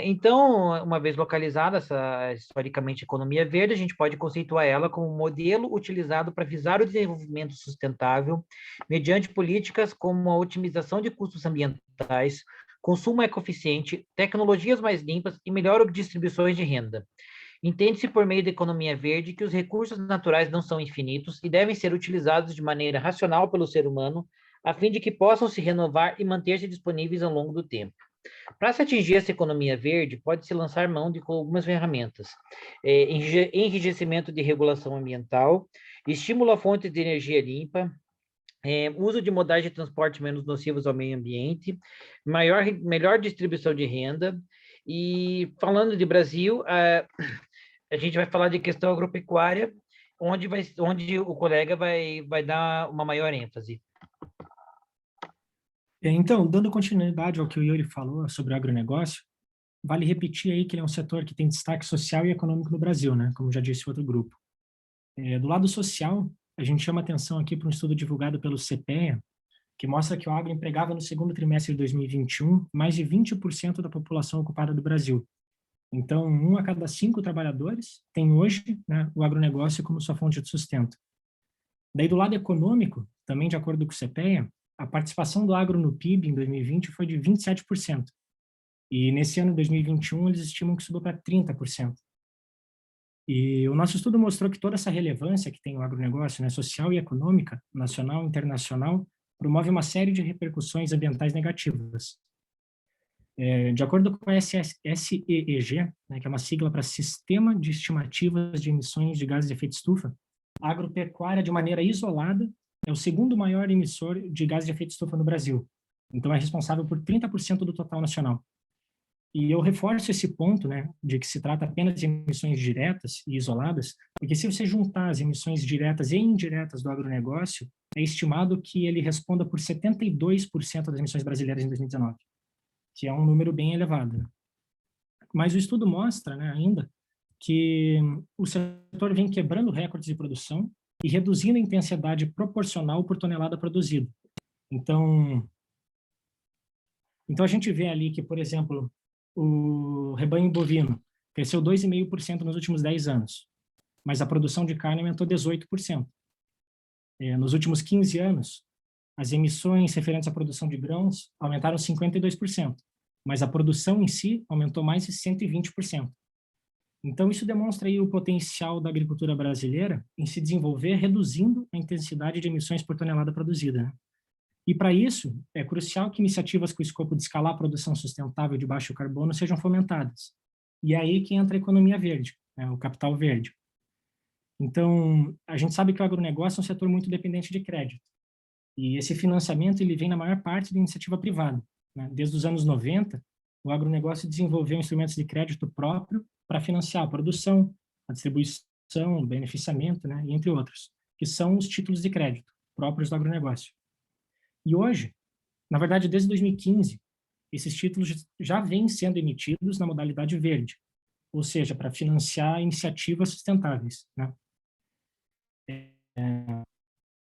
Então, uma vez localizada essa, historicamente, economia verde, a gente pode conceituar ela como um modelo utilizado para visar o desenvolvimento sustentável mediante políticas como a otimização de custos ambientais, consumo ecoeficiente, tecnologias mais limpas e melhor distribuições de renda. Entende-se por meio da economia verde que os recursos naturais não são infinitos e devem ser utilizados de maneira racional pelo ser humano, a fim de que possam se renovar e manter-se disponíveis ao longo do tempo. Para se atingir essa economia verde, pode-se lançar mão de algumas ferramentas: enrijecimento de regulação ambiental, estímulo a fontes de energia limpa, uso de modais de transporte menos nocivos ao meio ambiente, melhor distribuição de renda. E falando de Brasil, a gente vai falar de questão agropecuária, onde o colega vai dar uma maior ênfase. Então, dando continuidade ao que o Yuri falou sobre o agronegócio, vale repetir aí que ele é um setor que tem destaque social e econômico no Brasil, né? Como já disse o outro grupo. Do lado social, a gente chama atenção aqui para um estudo divulgado pelo CPEA, que mostra que o agro empregava no segundo trimestre de 2021 mais de 20% da população ocupada do Brasil. Então, 1 a cada 5 trabalhadores tem hoje, né, o agronegócio como sua fonte de sustento. Daí, do lado econômico, também de acordo com o CPEA, a participação do agro no PIB em 2020 foi de 27%. E nesse ano de 2021, eles estimam que subiu para 30%. E o nosso estudo mostrou que toda essa relevância que tem o agronegócio, né, social e econômica, nacional e internacional, promove uma série de repercussões ambientais negativas. De acordo com a SEEG, né, que é uma sigla para Sistema de Estimativas de Emissões de Gases de Efeito Estufa, a agropecuária, de maneira isolada, é o segundo maior emissor de gases de efeito estufa no Brasil. Então, é responsável por 30% do total nacional. E eu reforço esse ponto, né, de que se trata apenas de emissões diretas e isoladas, porque se você juntar as emissões diretas e indiretas do agronegócio, é estimado que ele responda por 72% das emissões brasileiras em 2019, que é um número bem elevado. Né? Mas o estudo mostra, né, ainda, que o setor vem quebrando recordes de produção e reduzindo a intensidade proporcional por tonelada produzida. Então a gente vê ali que, por exemplo, o rebanho bovino cresceu 2,5% nos últimos 10 anos, mas a produção de carne aumentou 18%. Nos últimos 15 anos, as emissões referentes à produção de grãos aumentaram 52%, mas a produção em si aumentou mais de 120%. Então, isso demonstra aí o potencial da agricultura brasileira em se desenvolver, reduzindo a intensidade de emissões por tonelada produzida. Né? E, para isso, é crucial que iniciativas com o escopo de escalar a produção sustentável de baixo carbono sejam fomentadas. E é aí que entra a economia verde, né, o capital verde. Então, a gente sabe que o agronegócio é um setor muito dependente de crédito. E esse financiamento ele vem na maior parte da iniciativa privada, né? Desde os anos 90, o agronegócio desenvolveu instrumentos de crédito próprio para financiar a produção, a distribuição, o beneficiamento, né? Entre outros, que são os títulos de crédito próprios do agronegócio. E hoje, na verdade, desde 2015, esses títulos já vêm sendo emitidos na modalidade verde, ou seja, para financiar iniciativas sustentáveis, né?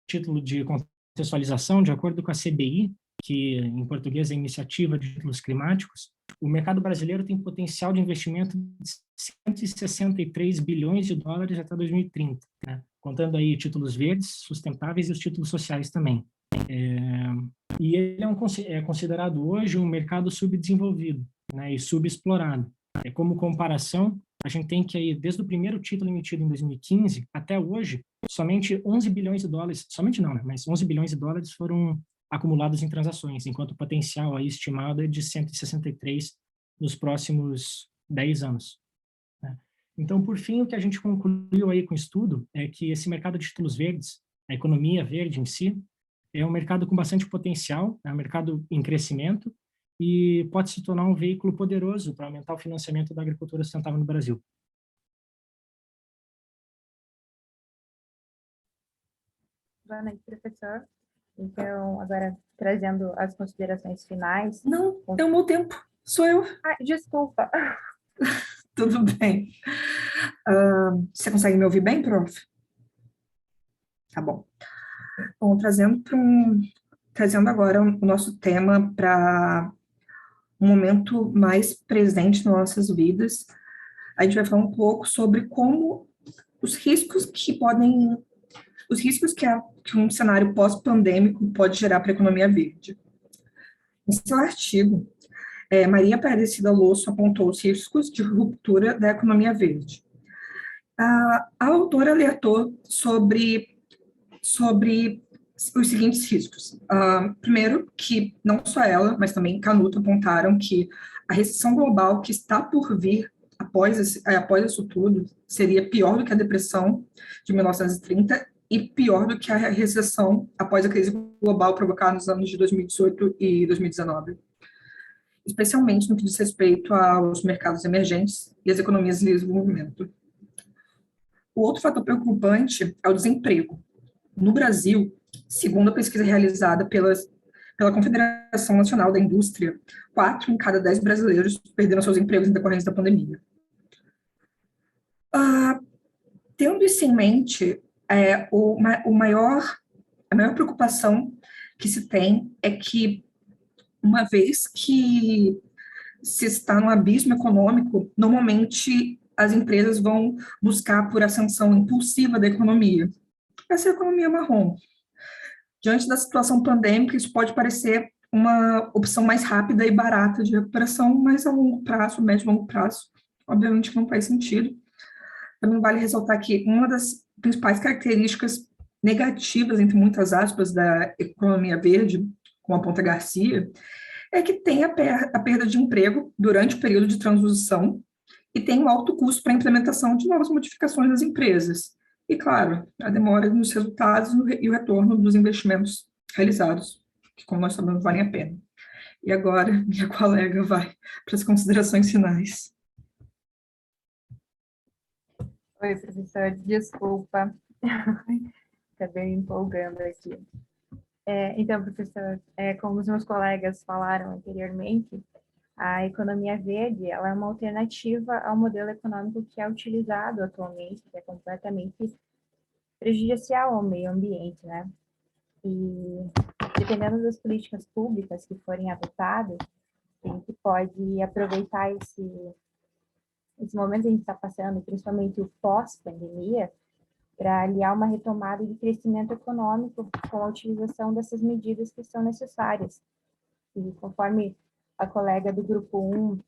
Título de contextualização, de acordo com a CBI, que em português é Iniciativa de Títulos Climáticos, o mercado brasileiro tem potencial de investimento de 163 bilhões de dólares até 2030, né? Contando aí títulos verdes, sustentáveis e os títulos sociais também. E ele é considerado hoje um mercado subdesenvolvido, né, e subexplorado. Como comparação, a gente tem que aí, desde o primeiro título emitido em 2015 até hoje, somente 11 bilhões de dólares, somente não, né, mas 11 bilhões de dólares foram acumulados em transações, enquanto o potencial aí estimado é de 163 nos próximos 10 anos. Né? Então, por fim, o que a gente concluiu aí com o estudo é que esse mercado de títulos verdes, a economia verde em si, é um mercado com bastante potencial, é um mercado em crescimento e pode se tornar um veículo poderoso para aumentar o financiamento da agricultura sustentável no Brasil. Boa noite, professor. Então, agora trazendo as considerações finais. Não, é o meu tempo. Sou eu. Ah, desculpa. Tudo bem. Você consegue me ouvir bem, prof? Tá bom. Bom, trazendo agora o nosso tema para um momento mais presente nas nossas vidas, a gente vai falar um pouco sobre como os riscos que um cenário pós-pandêmico pode gerar para a economia verde. Em seu artigo, Maria Aparecida Losso apontou os riscos de ruptura da economia verde. A autora alertou sobre os seguintes riscos. Primeiro, que não só ela, mas também Canuto apontaram que a recessão global que está por vir após isso tudo seria pior do que a depressão de 1930 e pior do que a recessão após a crise global provocada nos anos de 2018 e 2019, especialmente no que diz respeito aos mercados emergentes e às economias em desenvolvimento. O outro fator preocupante é o desemprego. No Brasil, segundo a pesquisa realizada pela Confederação Nacional da Indústria, 4 em cada 10 brasileiros perderam seus empregos em decorrência da pandemia. Tendo isso em mente, a maior preocupação que se tem é que, uma vez que se está no abismo econômico, normalmente as empresas vão buscar por ascensão impulsiva da economia. Essa é a economia marrom. Diante da situação pandêmica, isso pode parecer uma opção mais rápida e barata de recuperação, mas a longo prazo, médio e longo prazo, obviamente não faz sentido. Também vale ressaltar que uma das principais características negativas, entre muitas aspas, da economia verde, com a Ponta Garcia, é que tem a perda de emprego durante o período de transição e tem um alto custo para a implementação de novas modificações das empresas. E, claro, a demora nos resultados e o retorno dos investimentos realizados, que, como nós sabemos, valem a pena. E agora, minha colega vai para as considerações finais. Oi, professor, desculpa. Acabei empolgando aqui. Então, professor, como os meus colegas falaram anteriormente, a economia verde ela é uma alternativa ao modelo econômico que é utilizado atualmente, que é completamente prejudicial ao meio ambiente, né? E dependendo das políticas públicas que forem adotadas, a gente pode aproveitar esse momento que a gente está passando, principalmente o pós-pandemia, para aliar uma retomada de crescimento econômico com a utilização dessas medidas que são necessárias. E conforme a colega do Grupo 1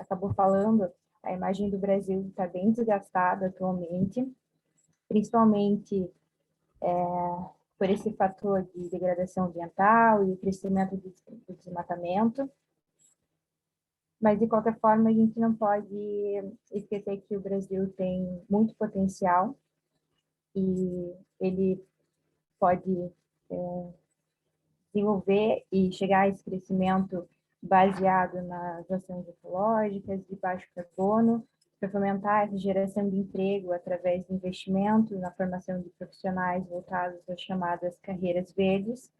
acabou falando, a imagem do Brasil está bem desgastada atualmente, principalmente por esse fator de degradação ambiental e o crescimento do desmatamento. Mas, de qualquer forma, a gente não pode esquecer que o Brasil tem muito potencial e ele pode desenvolver e chegar a esse crescimento baseado nas ações ecológicas de baixo carbono, para fomentar essa geração de emprego através de investimento na formação de profissionais voltados às chamadas carreiras verdes,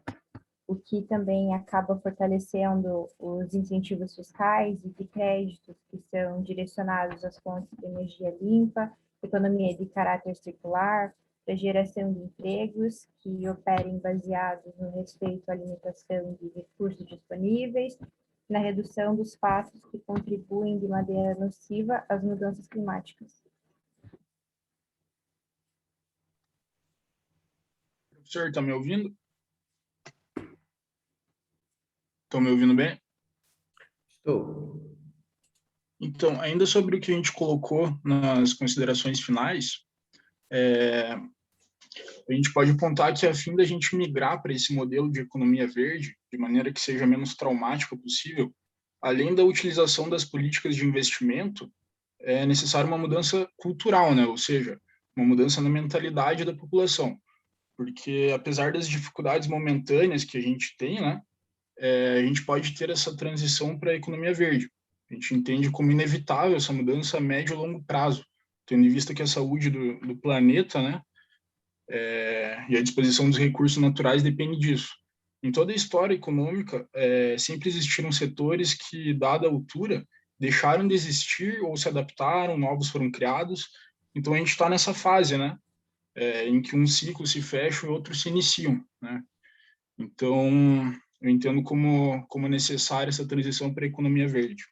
o que também acaba fortalecendo os incentivos fiscais e de créditos que são direcionados às fontes de energia limpa, economia de caráter circular, para geração de empregos que operem baseados no respeito à limitação de recursos disponíveis, na redução dos fatos que contribuem de maneira nociva às mudanças climáticas. Professor, está me ouvindo? Estão me ouvindo bem? Estou. Então, ainda sobre o que a gente colocou nas considerações finais, a gente pode apontar que, a fim da gente migrar para esse modelo de economia verde, de maneira que seja menos traumática possível, além da utilização das políticas de investimento, é necessária uma mudança cultural, né? Ou seja, uma mudança na mentalidade da população. Porque, apesar das dificuldades momentâneas que a gente tem, né, a gente pode ter essa transição para a economia verde. A gente entende como inevitável essa mudança a médio e longo prazo, tendo em vista que a saúde do planeta, né, e a disposição dos recursos naturais depende disso. Em toda a história econômica, sempre existiram setores que, dada a altura, deixaram de existir ou se adaptaram, novos foram criados. Então, a gente está nessa fase, né, em que um ciclo se fecha e outros se iniciam, né? Então, eu entendo como necessária essa transição para a economia verde.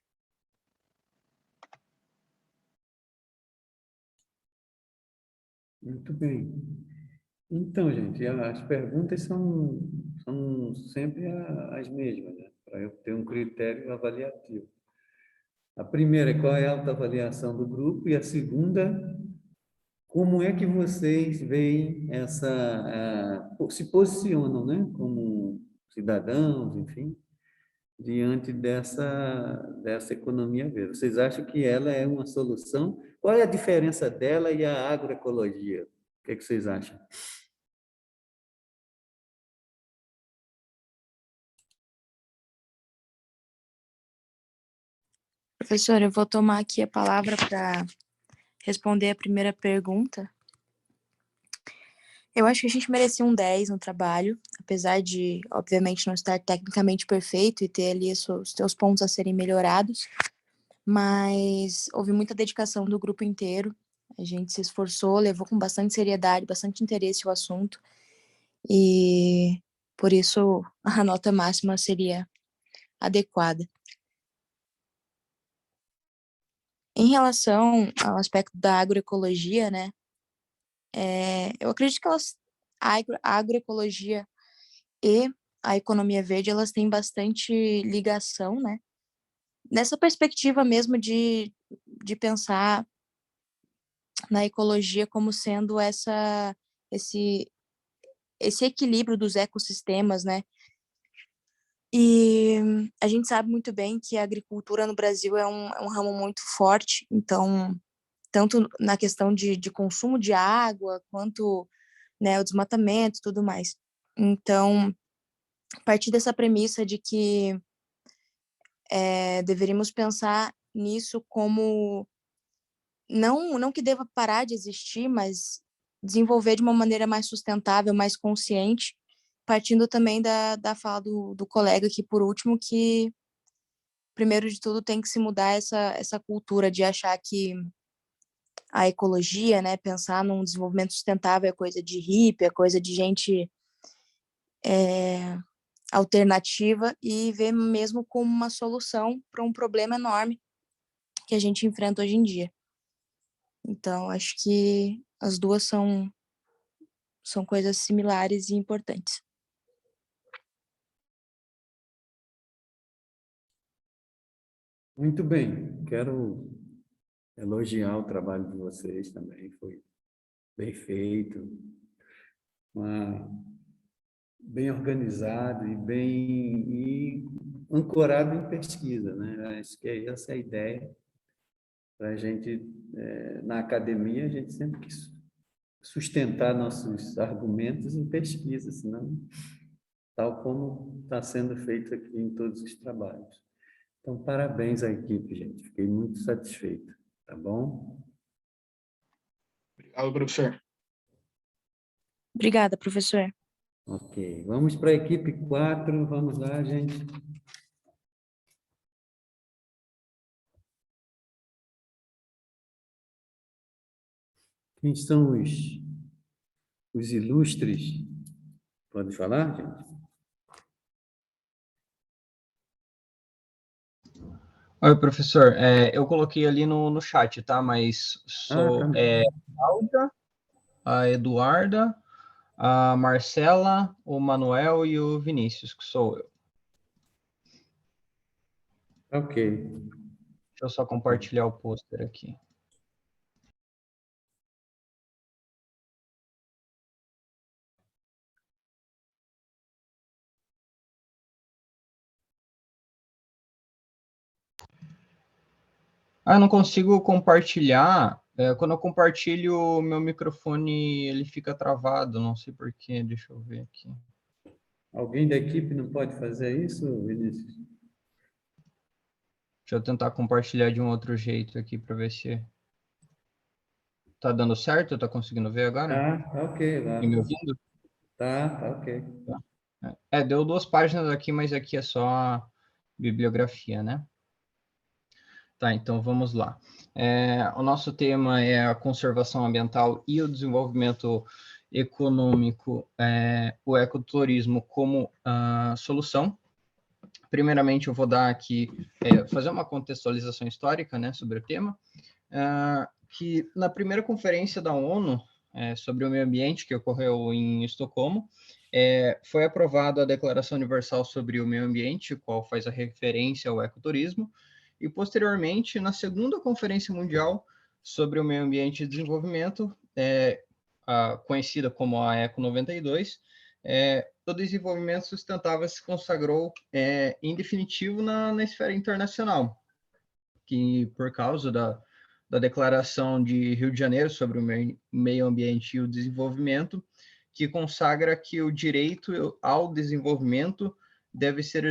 Muito bem. Então, gente, as perguntas são sempre as mesmas, né? Para eu ter um critério avaliativo. A primeira é qual é a autoavaliação do grupo, e a segunda, como é que vocês veem se posicionam, né? Como cidadãos, enfim, diante dessa economia verde. Vocês acham que ela é uma solução? Qual é a diferença dela e a agroecologia? O que é que vocês acham? Professora, eu vou tomar aqui a palavra para responder a primeira pergunta. Eu acho que a gente merecia um 10 no trabalho, apesar de, obviamente, não estar tecnicamente perfeito e ter ali os teus pontos a serem melhorados, mas houve muita dedicação do grupo inteiro, a gente se esforçou, levou com bastante seriedade, bastante interesse o assunto, e por isso a nota máxima seria adequada. Em relação ao aspecto da agroecologia, né, eu acredito que a agroecologia e a economia verde, elas têm bastante ligação, né? Nessa perspectiva mesmo de pensar na ecologia como sendo esse equilíbrio dos ecossistemas, né? E a gente sabe muito bem que a agricultura no Brasil é um ramo muito forte, então, tanto na questão de consumo de água, quanto, né, o desmatamento e tudo mais. Então, a partir dessa premissa de que deveríamos pensar nisso como não que deva parar de existir, mas desenvolver de uma maneira mais sustentável, mais consciente, partindo também da fala do colega aqui, por último, que, primeiro de tudo, tem que se mudar essa cultura de achar que a ecologia, né, pensar num desenvolvimento sustentável é coisa de hippie, é coisa de gente alternativa, e ver mesmo como uma solução para um problema enorme que a gente enfrenta hoje em dia. Então, acho que as duas são coisas similares e importantes. Muito bem. Quero elogiar o trabalho de vocês também. Foi bem feito. bem organizado e ancorado em pesquisa, né? Acho que essa é a ideia para a gente, na academia, a gente sempre quis sustentar nossos argumentos em pesquisa, senão, tal como está sendo feito aqui em todos os trabalhos. Então, parabéns à equipe, gente. Fiquei muito satisfeito, tá bom? Obrigado, professor. Obrigada, professor. Ok, vamos para a equipe 4, vamos lá, gente. Quem são os ilustres? Pode falar, gente? Oi, professor. Eu coloquei ali no chat, tá? Mas sou tá. a Cláudia, a Eduarda, a Marcela, o Manuel e o Vinícius, que sou eu. Ok. Deixa eu só compartilhar o pôster aqui. Eu não consigo compartilhar. Quando eu compartilho, meu microfone ele fica travado, não sei por quê. Deixa eu ver aqui. Alguém da equipe não pode fazer isso, Vinícius? Deixa eu tentar compartilhar de um outro jeito aqui para ver se tá dando certo. Tá conseguindo ver agora? Tá ok lá. E me ouvindo? Tá ok. Deu 2 páginas aqui, mas aqui é só a bibliografia, né? Tá, então vamos lá. O nosso tema é a conservação ambiental e o desenvolvimento econômico, o ecoturismo como solução. Primeiramente, eu vou dar aqui, fazer uma contextualização histórica, né, sobre o tema, que na primeira conferência da ONU sobre o meio ambiente, que ocorreu em Estocolmo, foi aprovada a Declaração Universal sobre o Meio Ambiente, qual faz a referência ao ecoturismo, e posteriormente, na segunda Conferência Mundial sobre o Meio Ambiente e Desenvolvimento, conhecida como a ECO 92, o desenvolvimento sustentável se consagrou em definitivo na esfera internacional, que por causa da Declaração de Rio de Janeiro sobre o meio ambiente e o desenvolvimento, que consagra que o direito ao desenvolvimento deve ser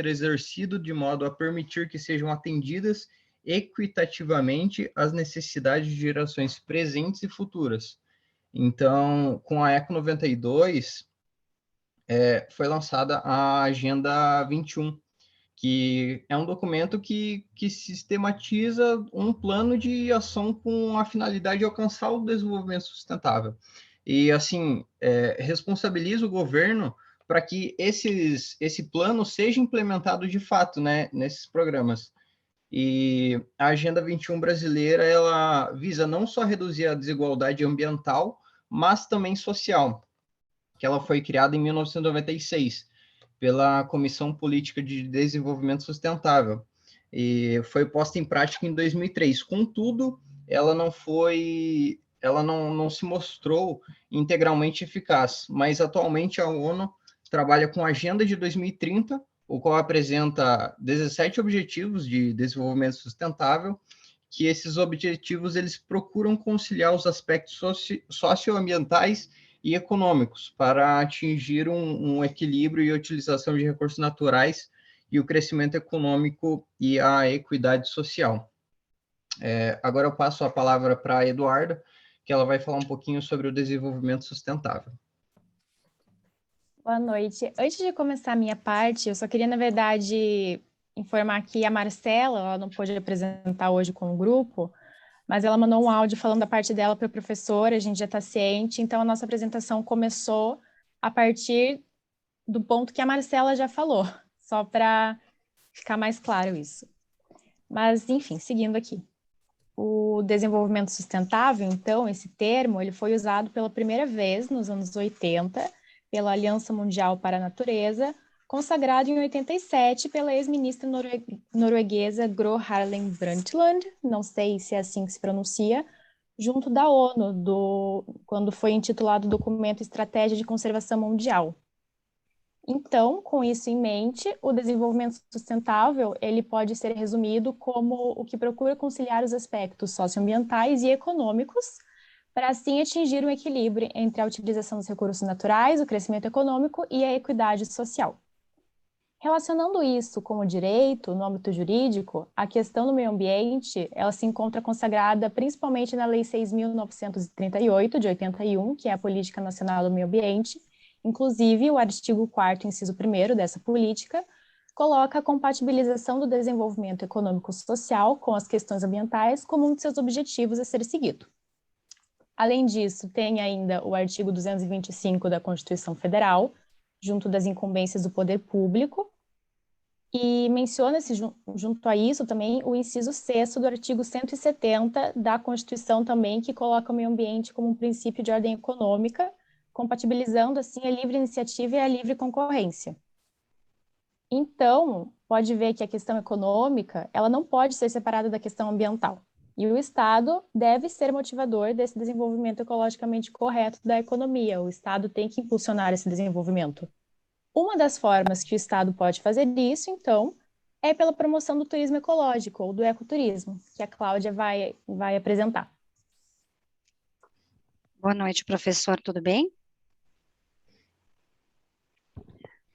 exercido de modo a permitir que sejam atendidas equitativamente as necessidades de gerações presentes e futuras. Então, com a ECO 92, foi lançada a Agenda 21, que é um documento que sistematiza um plano de ação com a finalidade de alcançar o desenvolvimento sustentável. E, assim, responsabiliza o governo para que esse plano seja implementado de fato, né, nesses programas. E a Agenda 21 brasileira, ela visa não só reduzir a desigualdade ambiental, mas também social, que ela foi criada em 1996 pela Comissão Política de Desenvolvimento Sustentável e foi posta em prática em 2003. Contudo, ela não se mostrou integralmente eficaz, mas atualmente a ONU trabalha com a Agenda de 2030, o qual apresenta 17 objetivos de desenvolvimento sustentável, que esses objetivos eles procuram conciliar os aspectos socioambientais e econômicos para atingir um equilíbrio e utilização de recursos naturais e o crescimento econômico e a equidade social. Agora eu passo a palavra para a Eduarda, que ela vai falar um pouquinho sobre o desenvolvimento sustentável. Boa noite. Antes de começar a minha parte, eu só queria, na verdade, informar que a Marcela, ela não pôde apresentar hoje com o grupo, mas ela mandou um áudio falando da parte dela para o professor, a gente já está ciente, então a nossa apresentação começou a partir do ponto que a Marcela já falou, só para ficar mais claro isso. Mas, enfim, seguindo aqui. O desenvolvimento sustentável, então, esse termo, ele foi usado pela primeira vez nos anos 80, pela Aliança Mundial para a Natureza, consagrado em 87 pela ex-ministra norueguesa Gro Harlem Brundtland, não sei se é assim que se pronuncia, junto da ONU, quando foi intitulado o documento Estratégia de Conservação Mundial. Então, com isso em mente, o desenvolvimento sustentável ele pode ser resumido como o que procura conciliar os aspectos socioambientais e econômicos para assim atingir um equilíbrio entre a utilização dos recursos naturais, o crescimento econômico e a equidade social. Relacionando isso com o direito, no âmbito jurídico, a questão do meio ambiente, ela se encontra consagrada principalmente na Lei 6.938, de 81, que é a Política Nacional do Meio Ambiente. Inclusive, o artigo 4º, inciso 1º dessa política, coloca a compatibilização do desenvolvimento econômico-social com as questões ambientais como um de seus objetivos a ser seguido. Além disso, tem ainda o artigo 225 da Constituição Federal, junto das incumbências do poder público, e menciona-se junto a isso também o inciso 6º do artigo 170 da Constituição também, que coloca o meio ambiente como um princípio de ordem econômica, compatibilizando assim a livre iniciativa e a livre concorrência. Então, pode ver que a questão econômica, ela não pode ser separada da questão ambiental. E o Estado deve ser motivador desse desenvolvimento ecologicamente correto da economia. O Estado tem que impulsionar esse desenvolvimento. Uma das formas que o Estado pode fazer isso, então, é pela promoção do turismo ecológico, ou do ecoturismo, que a Cláudia vai apresentar. Boa noite, professor, tudo bem?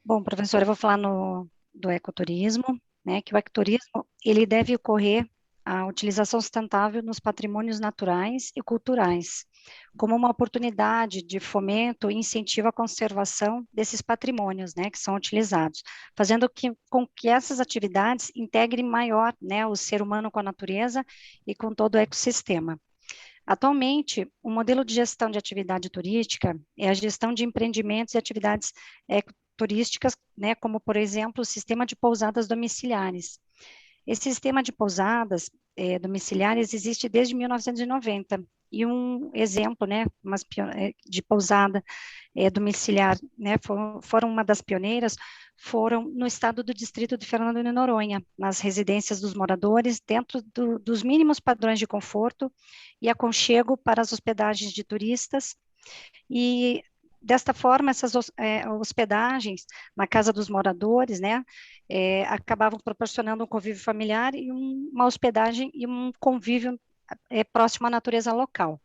Bom, professor, eu vou falar do ecoturismo, né, que o ecoturismo, ele deve ocorrer a utilização sustentável nos patrimônios naturais e culturais, como uma oportunidade de fomento e incentivo à conservação desses patrimônios, né, que são utilizados, fazendo com que essas atividades integrem maior, né, o ser humano com a natureza e com todo o ecossistema. Atualmente, o modelo de gestão de atividade turística é a gestão de empreendimentos e atividades ecoturísticas, né, como, por exemplo, o sistema de pousadas domiciliares. Esse sistema de pousadas domiciliares existe desde 1990, e um exemplo, né, de pousada domiciliar, né, foram uma das pioneiras, foram no estado do Distrito de Fernando de Noronha, nas residências dos moradores, dentro dos mínimos padrões de conforto e aconchego para as hospedagens de turistas, e desta forma, essas hospedagens na casa dos moradores, né, acabavam proporcionando um convívio familiar e uma hospedagem e um convívio próximo à natureza local.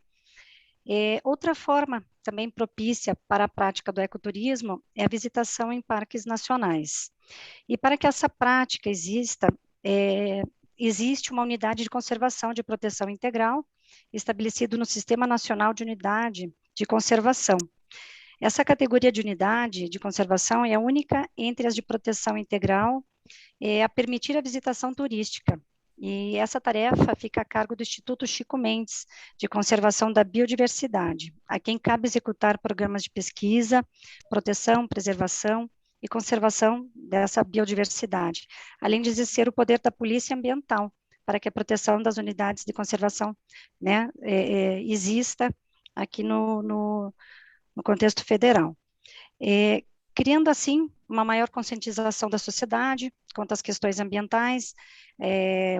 Outra forma também propícia para a prática do ecoturismo é a visitação em parques nacionais. E para que essa prática exista, existe uma unidade de conservação de proteção integral estabelecido no Sistema Nacional de Unidade de Conservação. Essa categoria de unidade de conservação é a única entre as de proteção integral a permitir a visitação turística. E essa tarefa fica a cargo do Instituto Chico Mendes, de Conservação da Biodiversidade, a quem cabe executar programas de pesquisa, proteção, preservação e conservação dessa biodiversidade, além de exercer o poder da polícia ambiental, para que a proteção das unidades de conservação, né, exista aqui no contexto federal. Criando, assim, uma maior conscientização da sociedade quanto às questões ambientais,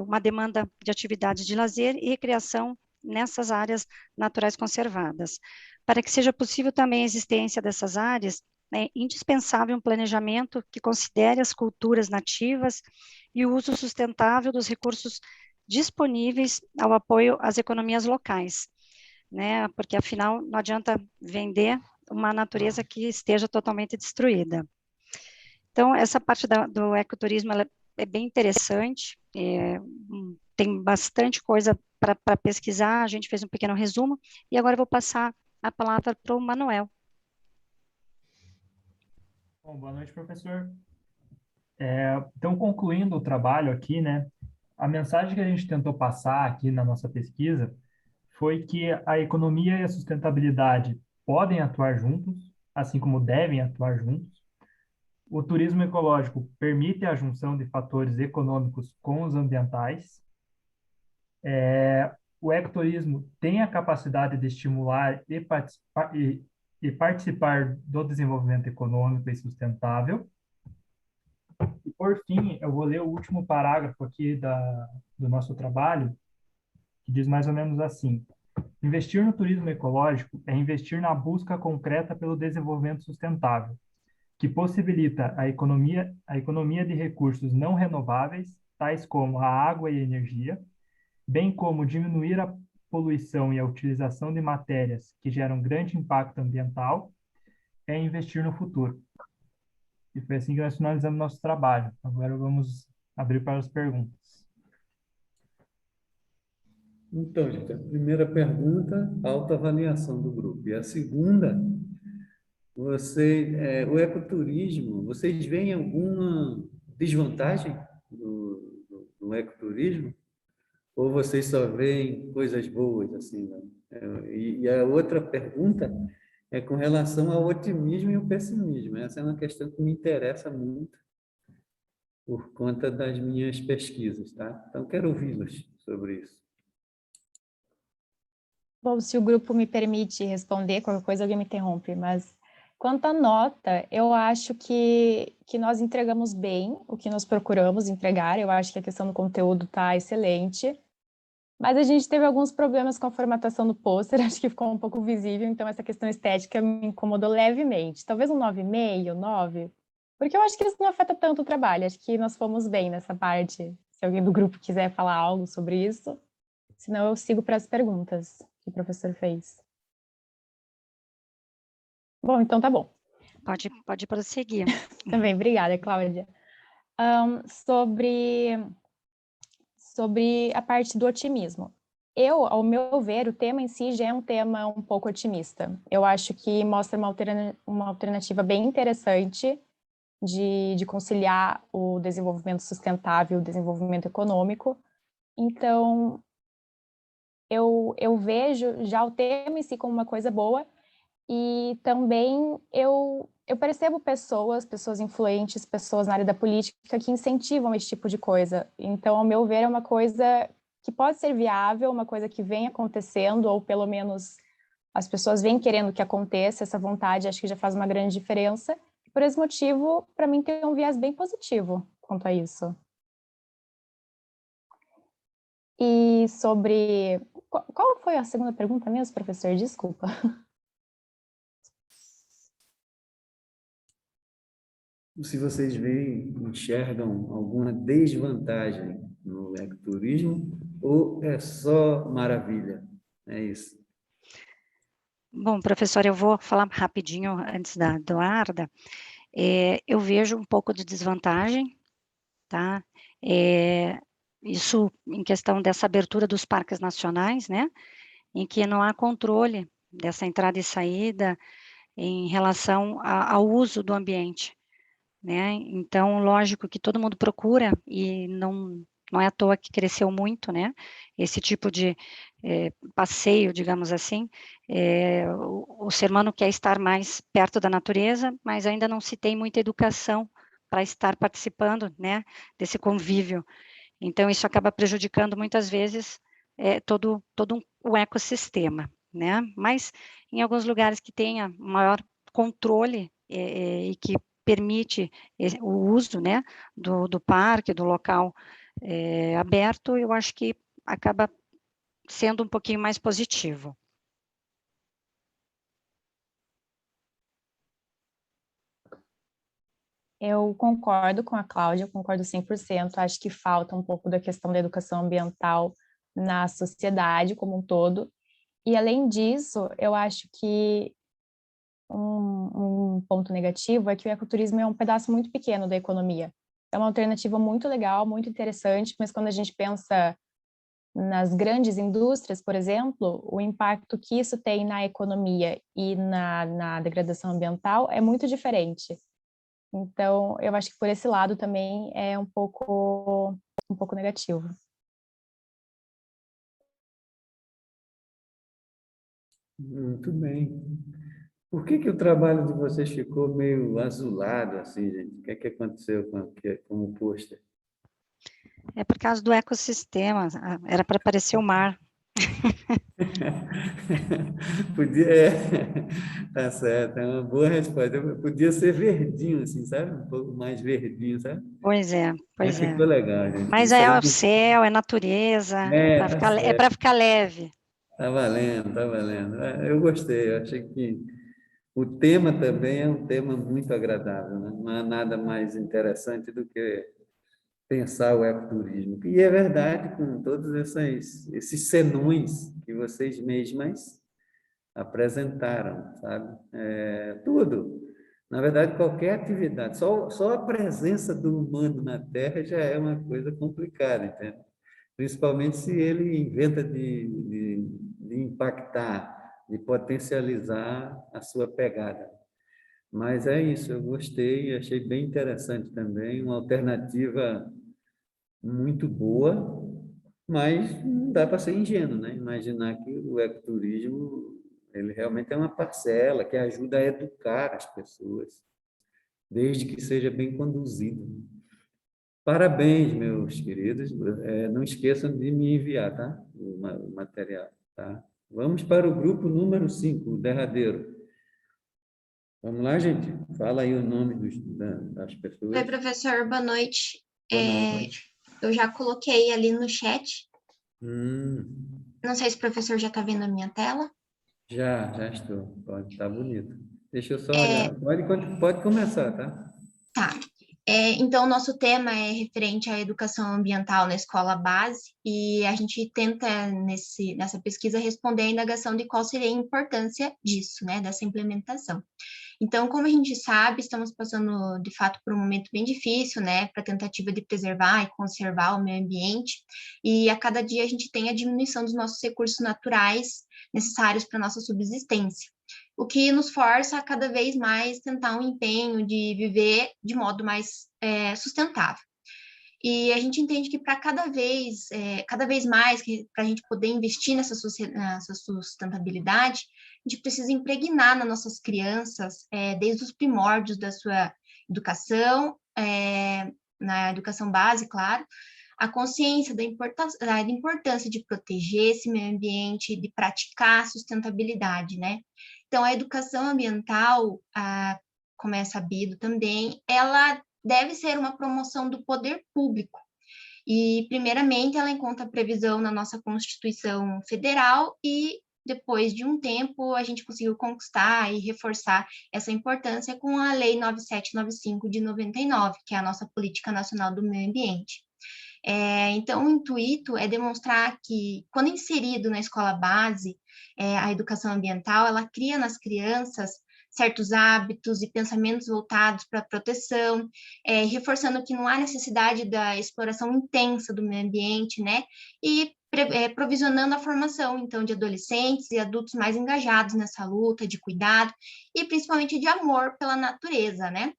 uma demanda de atividades de lazer e recreação nessas áreas naturais conservadas. Para que seja possível também a existência dessas áreas, é indispensável um planejamento que considere as culturas nativas e o uso sustentável dos recursos disponíveis ao apoio às economias locais, né? Porque, afinal, não adianta vender uma natureza que esteja totalmente destruída. Então, essa parte do ecoturismo ela é bem interessante, tem bastante coisa para pesquisar, a gente fez um pequeno resumo, e agora eu vou passar a palavra para o Manuel. Bom, boa noite, professor. Então, concluindo o trabalho aqui, né, a mensagem que a gente tentou passar aqui na nossa pesquisa foi que a economia e a sustentabilidade podem atuar juntos, assim como devem atuar juntos. O turismo ecológico permite a junção de fatores econômicos com os ambientais. O ecoturismo tem a capacidade de estimular e participar do desenvolvimento econômico e sustentável. E, por fim, eu vou ler o último parágrafo aqui do nosso trabalho, que diz mais ou menos assim: Investir no turismo ecológico é investir na busca concreta pelo desenvolvimento sustentável, que possibilita a economia de recursos não renováveis, tais como a água e a energia, bem como diminuir a poluição e a utilização de matérias que geram grande impacto ambiental, é investir no futuro. E foi assim que nós finalizamos nosso trabalho. Agora vamos abrir para as perguntas. Então, gente, a primeira pergunta, autoavaliação do grupo. E a segunda, o ecoturismo, vocês veem alguma desvantagem do ecoturismo? Ou vocês só veem coisas boas, assim, né? E a outra pergunta é com relação ao otimismo e o pessimismo. Essa é uma questão que me interessa muito por conta das minhas pesquisas, tá? Então, quero ouvi-los sobre isso. Bom, se o grupo me permite responder, qualquer coisa alguém me interrompe, mas quanto à nota, eu acho que nós entregamos bem o que nós procuramos entregar, eu acho que a questão do conteúdo está excelente, mas a gente teve alguns problemas com a formatação do pôster, acho que ficou um pouco visível, então essa questão estética me incomodou levemente, talvez um 9,5, 9, porque eu acho que isso não afeta tanto o trabalho, acho que nós fomos bem nessa parte, se alguém do grupo quiser falar algo sobre isso, senão eu sigo para as perguntas que o professor fez. Bom, então tá bom. Pode prosseguir. Também, obrigada, Cláudia. Sobre a parte do otimismo. Ao meu ver, o tema em si já é um tema um pouco otimista. Eu acho que mostra uma alternativa bem interessante de conciliar o desenvolvimento sustentável e o desenvolvimento econômico. Então, eu vejo já o tema em si como uma coisa boa, e também eu percebo pessoas influentes, pessoas na área da política que incentivam esse tipo de coisa. Então, ao meu ver, é uma coisa que pode ser viável, uma coisa que vem acontecendo, ou pelo menos as pessoas vêm querendo que aconteça, essa vontade acho que já faz uma grande diferença. Por esse motivo, para mim, tem um viés bem positivo quanto a isso. E sobre... Qual foi a segunda pergunta mesmo, professor? Desculpa. Se vocês enxergam alguma desvantagem no ecoturismo ou é só maravilha? É isso. Bom, professor, eu vou falar rapidinho antes da Eduarda. Eu vejo um pouco de desvantagem, tá? Isso em questão dessa abertura dos parques nacionais, né? Em que não há controle dessa entrada e saída em relação ao uso do ambiente, né? Então, lógico que todo mundo procura, e não é à toa que cresceu muito, né? Esse tipo de passeio, digamos assim, o ser humano quer estar mais perto da natureza, mas ainda não se tem muita educação para estar participando, né, desse convívio. Então, isso acaba prejudicando muitas vezes todo o ecossistema, né? Mas em alguns lugares que tenha maior controle e que permite o uso, né, do parque, do local aberto, eu acho que acaba sendo um pouquinho mais positivo. Eu concordo com a Cláudia, concordo 100%, acho que falta um pouco da questão da educação ambiental na sociedade como um todo, e além disso, eu acho que um ponto negativo é que o ecoturismo é um pedaço muito pequeno da economia. É uma alternativa muito legal, muito interessante, mas quando a gente pensa nas grandes indústrias, por exemplo, o impacto que isso tem na economia e na degradação ambiental é muito diferente. Então, eu acho que por esse lado também é um pouco negativo. Muito bem. Por que o trabalho de vocês ficou meio azulado, assim, gente? O que aconteceu com o pôster? É por causa do ecossistema, era para aparecer o mar. Tá certo, é uma boa resposta. Podia ser verdinho, assim, sabe? Um pouco mais verdinho, sabe? Pois é. Mas ficou legal, gente. Mas Isso é aí o céu, é natureza, tá é para ficar leve. Tá valendo, tá valendo. Eu gostei, eu achei que o tema também é um tema muito agradável, né? Não há nada mais interessante do que pensar o ecoturismo. E é verdade, com todos esses senões que vocês mesmas apresentaram, sabe? Tudo. Na verdade, qualquer atividade, só a presença do humano na Terra já é uma coisa complicada, entende? Principalmente se ele inventa de impactar, de potencializar a sua pegada. Mas é isso, eu gostei, achei bem interessante também, uma alternativa muito boa, mas não dá para ser ingênuo, né? Imaginar que o ecoturismo ele realmente é uma parcela que ajuda a educar as pessoas, desde que seja bem conduzido. Parabéns, meus queridos. Não esqueçam de me enviar, tá? O material, tá? Vamos para o grupo número 5, o derradeiro. Vamos lá, gente? Fala aí o nome das pessoas. Oi, professor, boa noite. Boa noite. Eu já coloquei ali no chat. Hum, Não sei se o professor já está vendo a minha tela. já estou. Pode estar bonito. Deixa eu só olhar. Pode começar, tá? Tá. Então, o nosso tema é referente à educação ambiental na escola base, e a gente tenta, nessa pesquisa, responder a indagação de qual seria a importância disso, né, dessa implementação. Então, como a gente sabe, estamos passando, de fato, por um momento bem difícil, né, para a tentativa de preservar e conservar o meio ambiente, e a cada dia a gente tem a diminuição dos nossos recursos naturais necessários para a nossa subsistência, o que nos força a cada vez mais tentar um empenho de viver de modo mais sustentável. E a gente entende que para cada vez mais, para a gente poder investir nessa sustentabilidade, a gente precisa impregnar nas nossas crianças, desde os primórdios da sua educação, na educação base, claro, a consciência da importância de proteger esse meio ambiente, de praticar a sustentabilidade, né? Então, a educação ambiental, como é sabido também, ela deve ser uma promoção do poder público. E, primeiramente, ela encontra previsão na nossa Constituição Federal e, depois de um tempo, a gente conseguiu conquistar e reforçar essa importância com a Lei 9795 de 99, que é a nossa Política Nacional do Meio Ambiente. Então, o intuito é demonstrar que, quando inserido na escola base, a educação ambiental, ela cria nas crianças certos hábitos e pensamentos voltados para a proteção, reforçando que não há necessidade da exploração intensa do meio ambiente, né? E provisionando a formação, então, de adolescentes e adultos mais engajados nessa luta de cuidado e, principalmente, de amor pela natureza, né?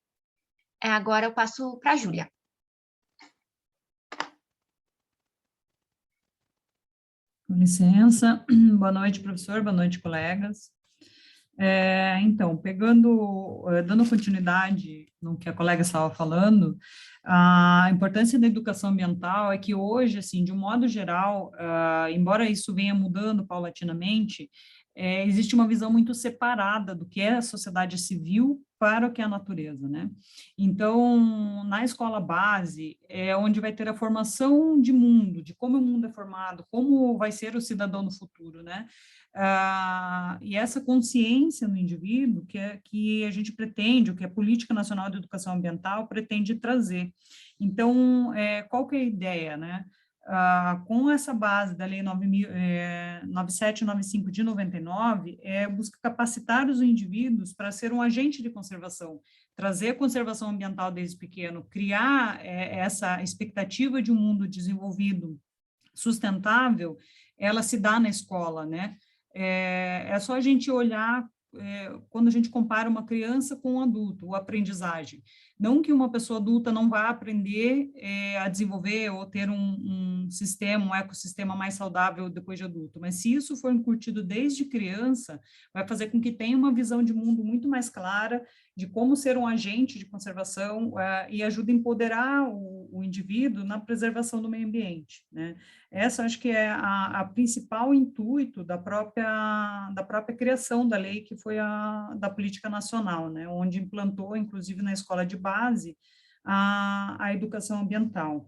Agora eu passo para a Júlia. Com licença, boa noite, professor, boa noite, colegas. Então, dando continuidade no que a colega estava falando, a importância da educação ambiental é que hoje, assim, de um modo geral, embora isso venha mudando paulatinamente, existe uma visão muito separada do que é a sociedade civil para o que é a natureza, né? Então, na escola base, é onde vai ter a formação de mundo, de como o mundo é formado, como vai ser o cidadão no futuro, né? E essa consciência no indivíduo que a gente pretende, o que a Política Nacional de Educação Ambiental pretende trazer. Então, qual que é a ideia, né? Com essa base da Lei 9795 de 99, busca capacitar os indivíduos para ser um agente de conservação, trazer conservação ambiental desde pequeno, criar essa expectativa de um mundo desenvolvido, sustentável, ela se dá na escola, né? É só a gente olhar quando a gente compara uma criança com um adulto, a aprendizagem. Não que uma pessoa adulta não vá aprender a desenvolver ou ter um ecossistema mais saudável depois de adulto, mas se isso for incutido desde criança, vai fazer com que tenha uma visão de mundo muito mais clara de como ser um agente de conservação e ajuda a empoderar o indivíduo na preservação do meio ambiente, né? Essa acho que é a principal intuito da própria criação da lei, que foi da política nacional, né? Onde implantou, inclusive na escola de base, a educação ambiental.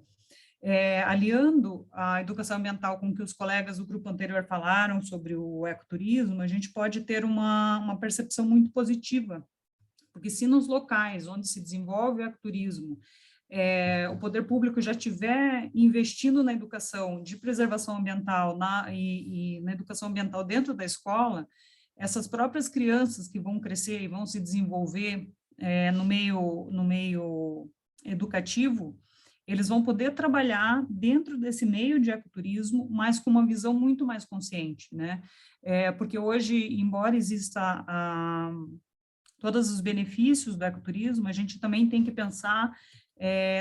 aliando a educação ambiental com o que os colegas do grupo anterior falaram sobre o ecoturismo, a gente pode ter uma percepção muito positiva, porque se nos locais onde se desenvolve o ecoturismo, o poder público já estiver investindo na educação de preservação ambiental e na educação ambiental dentro da escola, essas próprias crianças que vão crescer e vão se desenvolver no meio educativo, eles vão poder trabalhar dentro desse meio de ecoturismo, mas com uma visão muito mais consciente, né? Porque hoje, embora exista todos os benefícios do ecoturismo, a gente também tem que pensar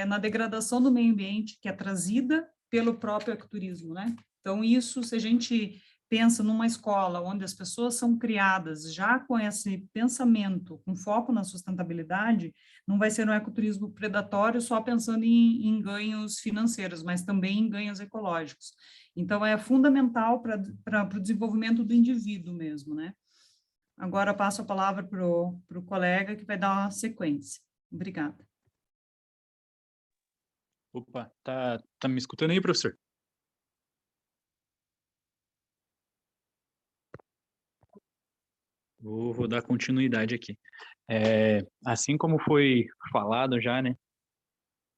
na degradação do meio ambiente que é trazida pelo próprio ecoturismo, né? Então, isso, se a gente pensa numa escola onde as pessoas são criadas já com esse pensamento, com foco na sustentabilidade, não vai ser um ecoturismo predatório só pensando em ganhos financeiros, mas também em ganhos ecológicos. Então, é fundamental para o desenvolvimento do indivíduo mesmo, né? Agora, passo a palavra para o colega que vai dar uma sequência. Obrigada. Opa, tá me escutando aí, professor? Vou dar continuidade aqui. Assim como foi falado já, né,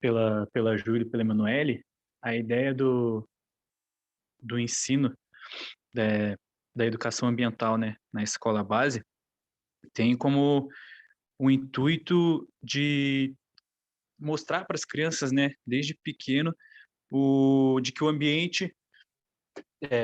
pela Júlia e pela Emanuele, a ideia do ensino da educação ambiental, né, na escola base, tem como o intuito de mostrar para as crianças, né, desde pequeno, de que o ambiente,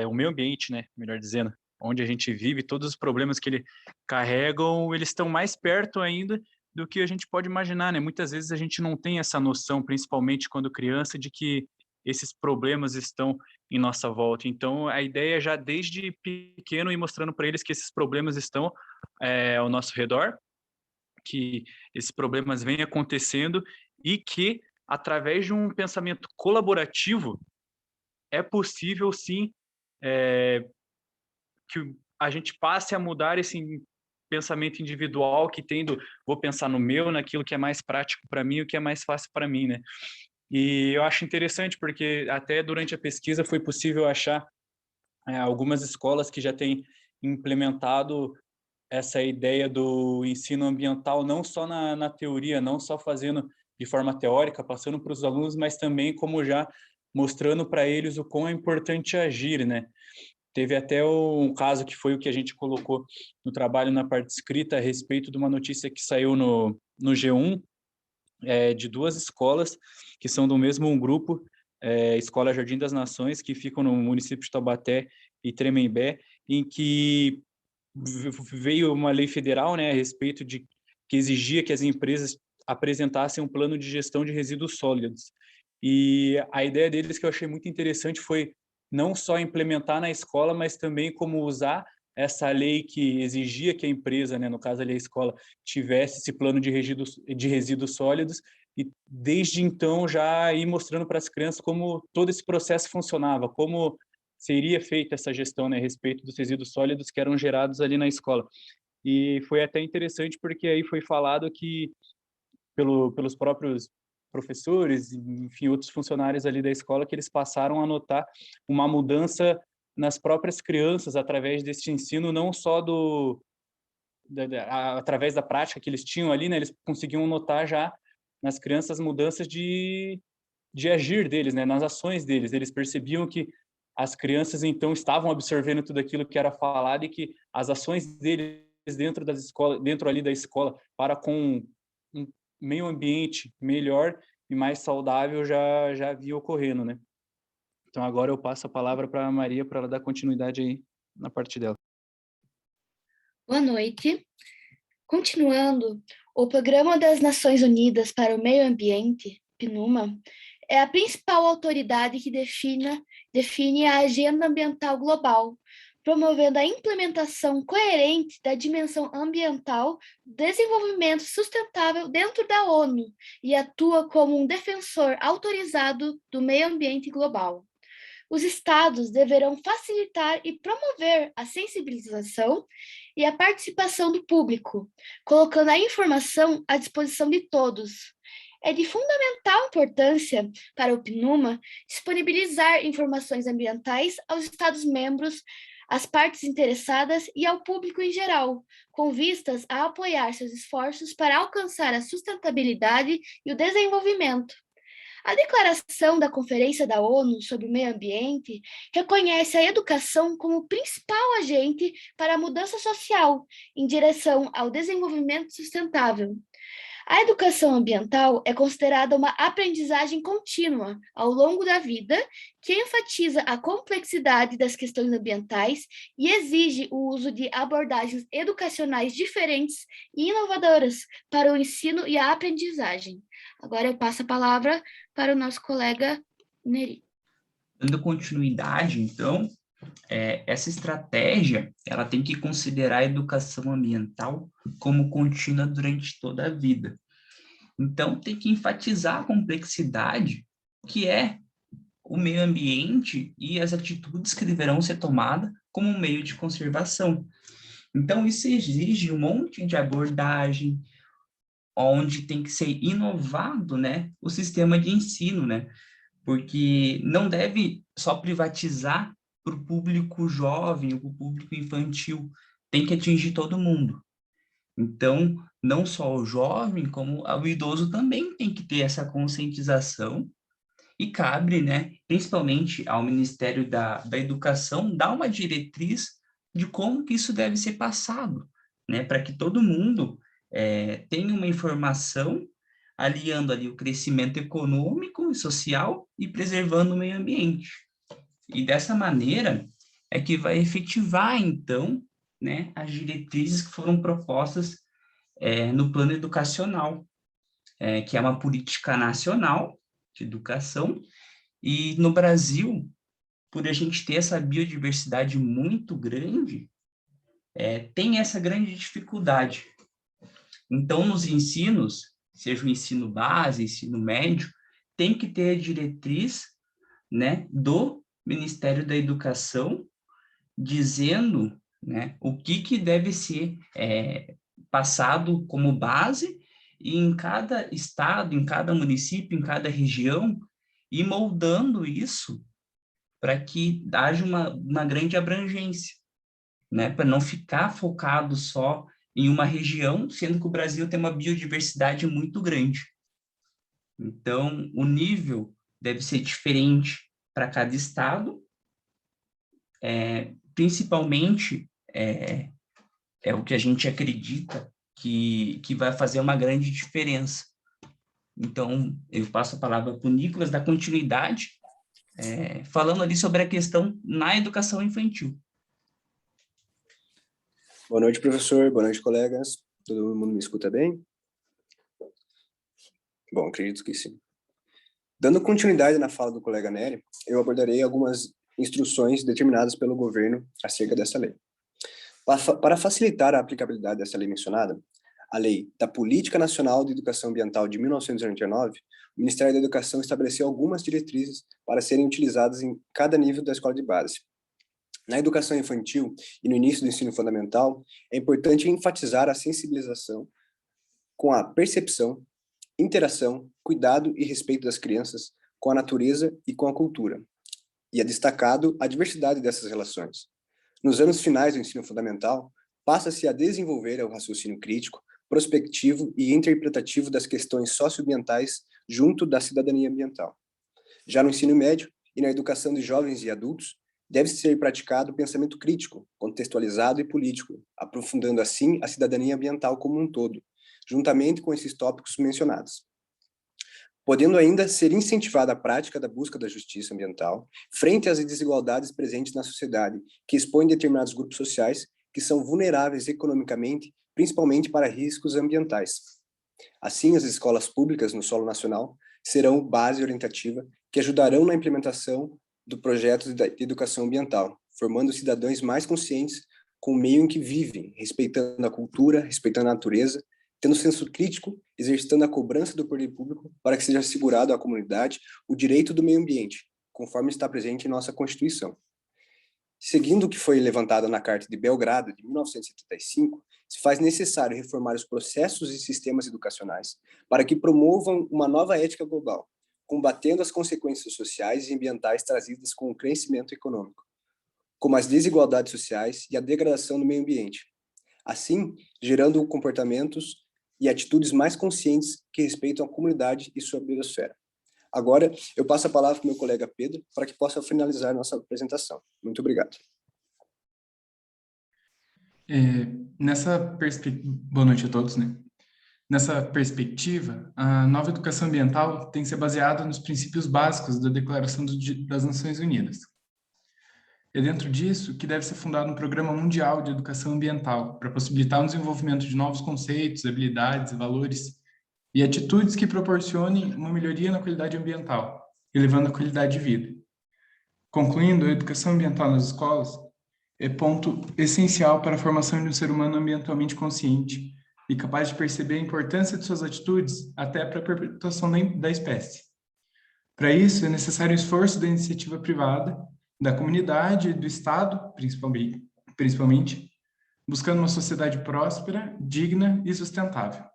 o meio ambiente, né, melhor dizendo, onde a gente vive, todos os problemas que ele carregam, eles estão mais perto ainda do que a gente pode imaginar, né? Muitas vezes a gente não tem essa noção, principalmente quando criança, de que esses problemas estão em nossa volta. Então, a ideia é já desde pequeno ir mostrando para eles que esses problemas estão ao nosso redor, que esses problemas vêm acontecendo e que, através de um pensamento colaborativo, é possível, sim, que a gente passe a mudar esse pensamento individual que vou pensar no meu, naquilo que é mais prático para mim, o que é mais fácil para mim, né? E eu acho interessante porque até durante a pesquisa foi possível achar algumas escolas que já têm implementado essa ideia do ensino ambiental, não só na teoria, não só fazendo de forma teórica, passando para os alunos, mas também como já mostrando para eles o quão é importante agir, né? Teve até um caso que foi o que a gente colocou no trabalho na parte escrita a respeito de uma notícia que saiu no G1, de duas escolas que são do mesmo grupo, Escola Jardim das Nações, que ficam no município de Taubaté e Tremembé, em que veio uma lei federal, né, a respeito que exigia que as empresas apresentassem um plano de gestão de resíduos sólidos. E a ideia deles, que eu achei muito interessante, foi não só implementar na escola, mas também como usar essa lei que exigia que a empresa, né, no caso ali a escola, tivesse esse plano de resíduos sólidos, e desde então já ir mostrando para as crianças como todo esse processo funcionava, como seria feita essa gestão, né, a respeito dos resíduos sólidos que eram gerados ali na escola. E foi até interessante porque aí foi falado que pelos próprios professores, enfim, outros funcionários ali da escola, que eles passaram a notar uma mudança nas próprias crianças através desse ensino, não só através da prática que eles tinham ali, né, eles conseguiam notar já nas crianças mudanças de agir deles, né, nas ações deles. Eles percebiam que as crianças, então, estavam absorvendo tudo aquilo que era falado e que as ações deles dentro ali da escola, para com um meio ambiente melhor e mais saudável, já havia ocorrendo, né? Então, agora eu passo a palavra para a Maria, para ela dar continuidade aí na parte dela. Boa noite. Continuando, o Programa das Nações Unidas para o Meio Ambiente, PNUMA, é a principal autoridade que define a agenda ambiental global, promovendo a implementação coerente da dimensão ambiental do desenvolvimento sustentável dentro da ONU e atua como um defensor autorizado do meio ambiente global. Os Estados deverão facilitar e promover a sensibilização e a participação do público, colocando a informação à disposição de todos. é de fundamental importância para o PNUMA disponibilizar informações ambientais aos Estados-membros, às partes interessadas e ao público em geral, com vistas a apoiar seus esforços para alcançar a sustentabilidade e o desenvolvimento. A Declaração da Conferência da ONU sobre o Meio Ambiente reconhece a educação como o principal agente para a mudança social em direção ao desenvolvimento sustentável. A educação ambiental é considerada uma aprendizagem contínua ao longo da vida, que enfatiza a complexidade das questões ambientais e exige o uso de abordagens educacionais diferentes e inovadoras para o ensino e a aprendizagem. Agora eu passo a palavra para o nosso colega Neri. Dando continuidade, então, essa estratégia ela tem que considerar a educação ambiental como contínua durante toda a vida. Então, tem que enfatizar a complexidade que é o meio ambiente e as atitudes que deverão ser tomadas como um meio de conservação. Então, isso exige um monte de abordagem, onde tem que ser inovado, né, o sistema de ensino, né, porque não deve só privatizar para o público jovem, para o público infantil, tem que atingir todo mundo. Então, não só o jovem, como o idoso também tem que ter essa conscientização e cabe, né, principalmente ao Ministério da Educação, dar uma diretriz de como que isso deve ser passado, né, para que todo mundo tenha uma informação aliando ali o crescimento econômico e social e preservando o meio ambiente. E dessa maneira é que vai efetivar, então, né, as diretrizes que foram propostas no plano educacional, que é uma política nacional de educação, e no Brasil, por a gente ter essa biodiversidade muito grande, tem essa grande dificuldade. Então, nos ensinos, seja o ensino base, ensino médio, tem que ter a diretriz, né, do Ministério da Educação, dizendo, né, o que deve ser passado como base, e em cada estado, em cada município, em cada região, ir moldando isso para que haja uma grande abrangência, né, para não ficar focado só em uma região, sendo que o Brasil tem uma biodiversidade muito grande. Então, o nível deve ser diferente para cada estado, principalmente é o que a gente acredita que vai fazer uma grande diferença. Então, eu passo a palavra para o Nicolas, da continuidade, falando ali sobre a questão na educação infantil. Boa noite, professor. Boa noite, colegas. Todo mundo me escuta bem? Bom, acredito que sim. Dando continuidade na fala do colega Nery, eu abordarei algumas instruções determinadas pelo governo acerca dessa lei. Para facilitar a aplicabilidade dessa lei mencionada, a Lei da Política Nacional de Educação Ambiental de 1999, o Ministério da Educação estabeleceu algumas diretrizes para serem utilizadas em cada nível da escola de base. Na educação infantil e no início do ensino fundamental, é importante enfatizar a sensibilização com a percepção, interação, cuidado e respeito das crianças com a natureza e com a cultura. E é destacado a diversidade dessas relações. Nos anos finais do ensino fundamental, passa-se a desenvolver o raciocínio crítico, prospectivo e interpretativo das questões socioambientais junto da cidadania ambiental. Já no ensino médio e na educação de jovens e adultos, deve ser praticado o pensamento crítico, contextualizado e político, aprofundando assim a cidadania ambiental como um todo, juntamente com esses tópicos mencionados. Podendo ainda ser incentivada a prática da busca da justiça ambiental frente às desigualdades presentes na sociedade, que expõem determinados grupos sociais que são vulneráveis economicamente, principalmente para riscos ambientais. Assim, as escolas públicas no solo nacional serão base orientativa que ajudarão na implementação do projeto de educação ambiental, formando cidadãos mais conscientes com o meio em que vivem, respeitando a cultura, respeitando a natureza, tendo senso crítico, exercitando a cobrança do poder público para que seja assegurado à comunidade o direito do meio ambiente, conforme está presente em nossa Constituição. Seguindo o que foi levantado na Carta de Belgrado, de 1975, se faz necessário reformar os processos e sistemas educacionais para que promovam uma nova ética global, combatendo as consequências sociais e ambientais trazidas com o crescimento econômico, como as desigualdades sociais e a degradação do meio ambiente, assim gerando comportamentos e atitudes mais conscientes que respeitam a comunidade e sua biosfera. Agora, eu passo a palavra para o meu colega Pedro, para que possa finalizar nossa apresentação. Muito obrigado. Boa noite a todos, né? Nessa perspectiva, a nova educação ambiental tem que ser baseada nos princípios básicos da Declaração das Nações Unidas. É dentro disso que deve ser fundado um programa mundial de educação ambiental para possibilitar o desenvolvimento de novos conceitos, habilidades, valores e atitudes que proporcionem uma melhoria na qualidade ambiental, elevando a qualidade de vida. Concluindo, a educação ambiental nas escolas é ponto essencial para a formação de um ser humano ambientalmente consciente e capaz de perceber a importância de suas atitudes até para a perpetuação da espécie. Para isso, é necessário o esforço da iniciativa privada, da comunidade e do Estado, principalmente, buscando uma sociedade próspera, digna e sustentável.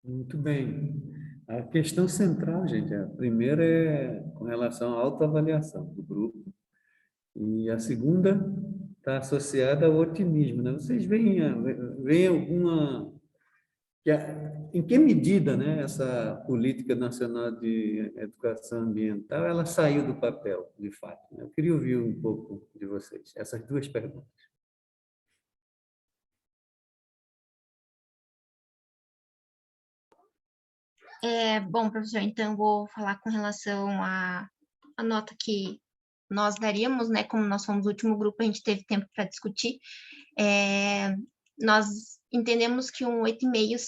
Muito bem. A questão central, gente, a primeira é com relação à autoavaliação do grupo, e a segunda está associada ao otimismo, né? Vocês veem alguma... Em que medida, né, essa política nacional de educação ambiental ela saiu do papel, de fato? Né? Eu queria ouvir um pouco de vocês, essas duas perguntas. Bom, professor, então vou falar com relação à nota que nós daríamos, né? Como nós fomos o último grupo, a gente teve tempo para discutir. Nós entendemos que um 8,5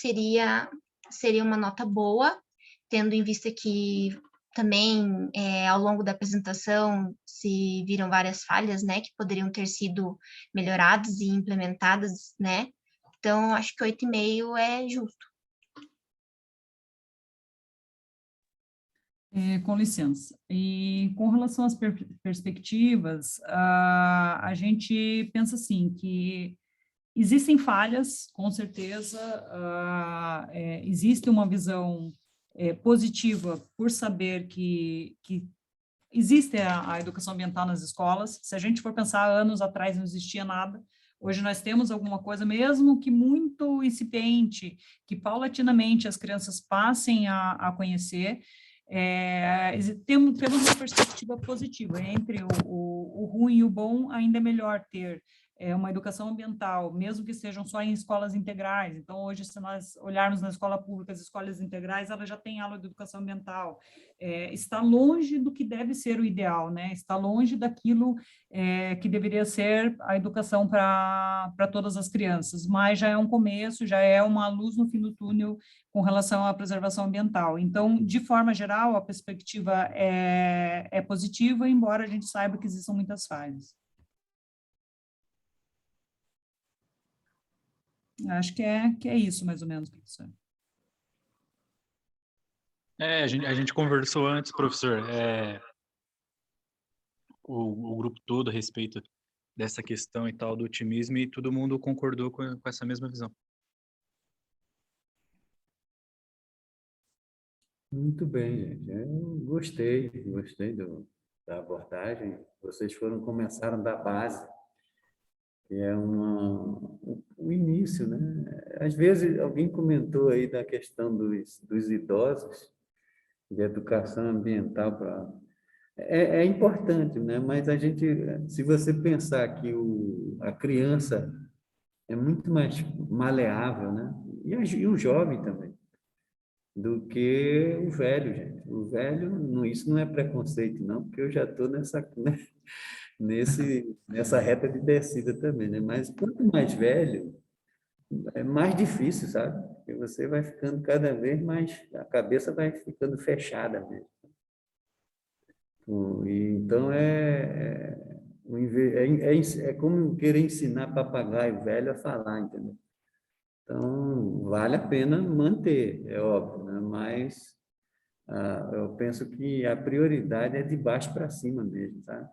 seria uma nota boa, tendo em vista que também, ao longo da apresentação, se viram várias falhas, né? Que poderiam ter sido melhoradas e implementadas, né? Então, acho que 8,5 é justo. Com licença. E com relação às perspectivas, a gente pensa assim, que existem falhas, com certeza, existe uma visão positiva por saber que existe a educação ambiental nas escolas. Se a gente for pensar, anos atrás não existia nada, hoje nós temos alguma coisa, mesmo que muito incipiente, que paulatinamente as crianças passem a conhecer. Temos uma perspectiva positiva. Entre o ruim e o bom, ainda é melhor ter uma educação ambiental, mesmo que sejam só em escolas integrais. Então, hoje, se nós olharmos na escola pública, as escolas integrais, ela já tem aula de educação ambiental. Está longe do que deve ser o ideal, né? Está longe daquilo que deveria ser a educação para todas as crianças, mas já é um começo, já é uma luz no fim do túnel com relação à preservação ambiental. Então, de forma geral, a perspectiva é positiva, embora a gente saiba que existam muitas falhas. Acho que é isso, mais ou menos, professor. A gente conversou antes, professor, o grupo todo a respeito dessa questão e tal do otimismo, e todo mundo concordou com essa mesma visão. Muito bem, gente. Eu gostei da abordagem. Vocês começaram da base, que é o início, né? Às vezes, alguém comentou aí da questão dos idosos, de educação ambiental é importante, né? Mas a gente, se você pensar que a criança é muito mais maleável, né? E o jovem também, do que o velho, gente. O velho, isso não é preconceito, não, porque eu já estou nessa reta de descida também, né? Mas quanto mais velho, é mais difícil, sabe? Porque você vai ficando cada vez mais, a cabeça vai ficando fechada mesmo. Então, é como querer ensinar papagaio velho a falar, entendeu? Então, vale a pena manter, é óbvio, né? Mas eu penso que a prioridade é de baixo para cima mesmo, sabe?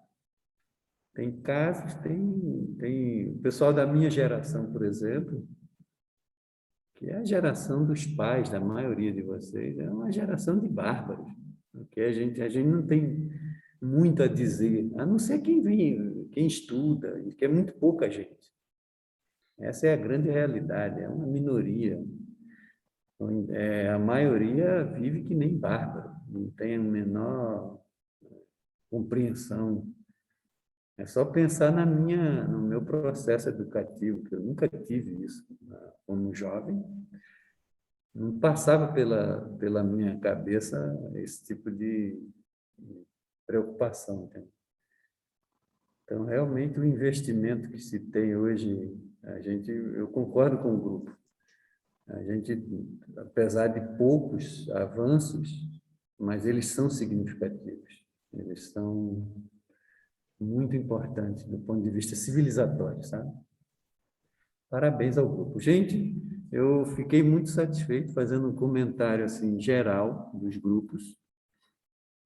Tem casos, tem o pessoal da minha geração, por exemplo, que é a geração dos pais da maioria de vocês, é uma geração de bárbaros, porque a gente não tem muito a dizer, a não ser quem estuda, que é muito pouca gente. Essa é a grande realidade, é uma minoria. A maioria vive que nem bárbaro, não tem a menor compreensão. É só pensar no meu processo educativo, que eu nunca tive isso como jovem. Não passava pela minha cabeça esse tipo de preocupação. Entende? Então, realmente, o investimento que se tem hoje, eu concordo com o grupo. A gente, apesar de poucos avanços, mas eles são significativos. Eles são muito importantes do ponto de vista civilizatório, sabe? Parabéns ao grupo. Gente, eu fiquei muito satisfeito fazendo um comentário assim geral dos grupos.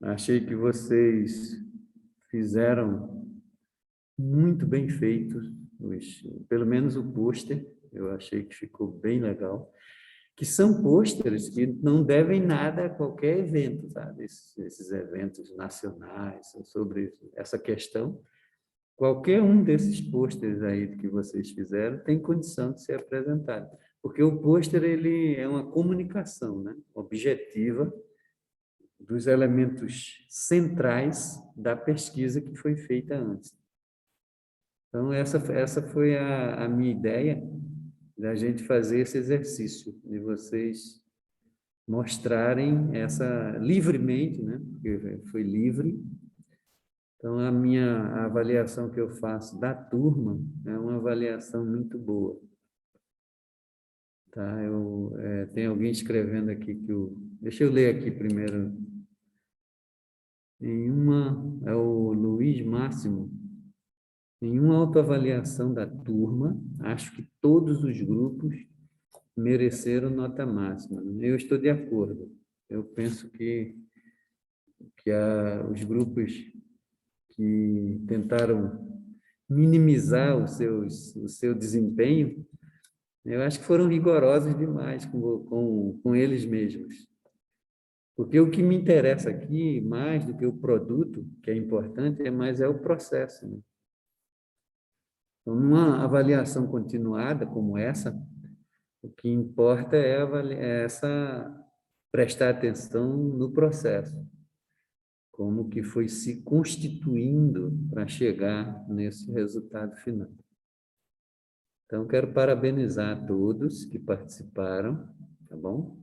Achei que vocês fizeram muito bem feito, pelo menos o pôster, eu achei que ficou bem legal, que são pôsteres que não devem nada a qualquer evento, sabe? Esses eventos nacionais sobre essa questão. Qualquer um desses pôsteres aí que vocês fizeram tem condição de ser apresentado, porque o pôster ele é uma comunicação, né? Objetiva dos elementos centrais da pesquisa que foi feita antes. Então, essa foi a minha ideia, da gente fazer esse exercício, de vocês mostrarem livremente, né? Porque foi livre. Então, a avaliação que eu faço da turma é uma avaliação muito boa. Tá? Tem alguém escrevendo aqui deixa eu ler aqui primeiro. É o Luiz Máximo. Em uma autoavaliação da turma, acho que todos os grupos mereceram nota máxima. Eu estou de acordo. Eu penso que os grupos que tentaram minimizar o seu desempenho, eu acho que foram rigorosos demais com eles mesmos. Porque o que me interessa aqui, mais do que o produto, que é importante, é o processo, né? Então, numa avaliação continuada como essa, o que importa é prestar atenção no processo, como que foi se constituindo para chegar nesse resultado final. Então, quero parabenizar todos que participaram, tá bom?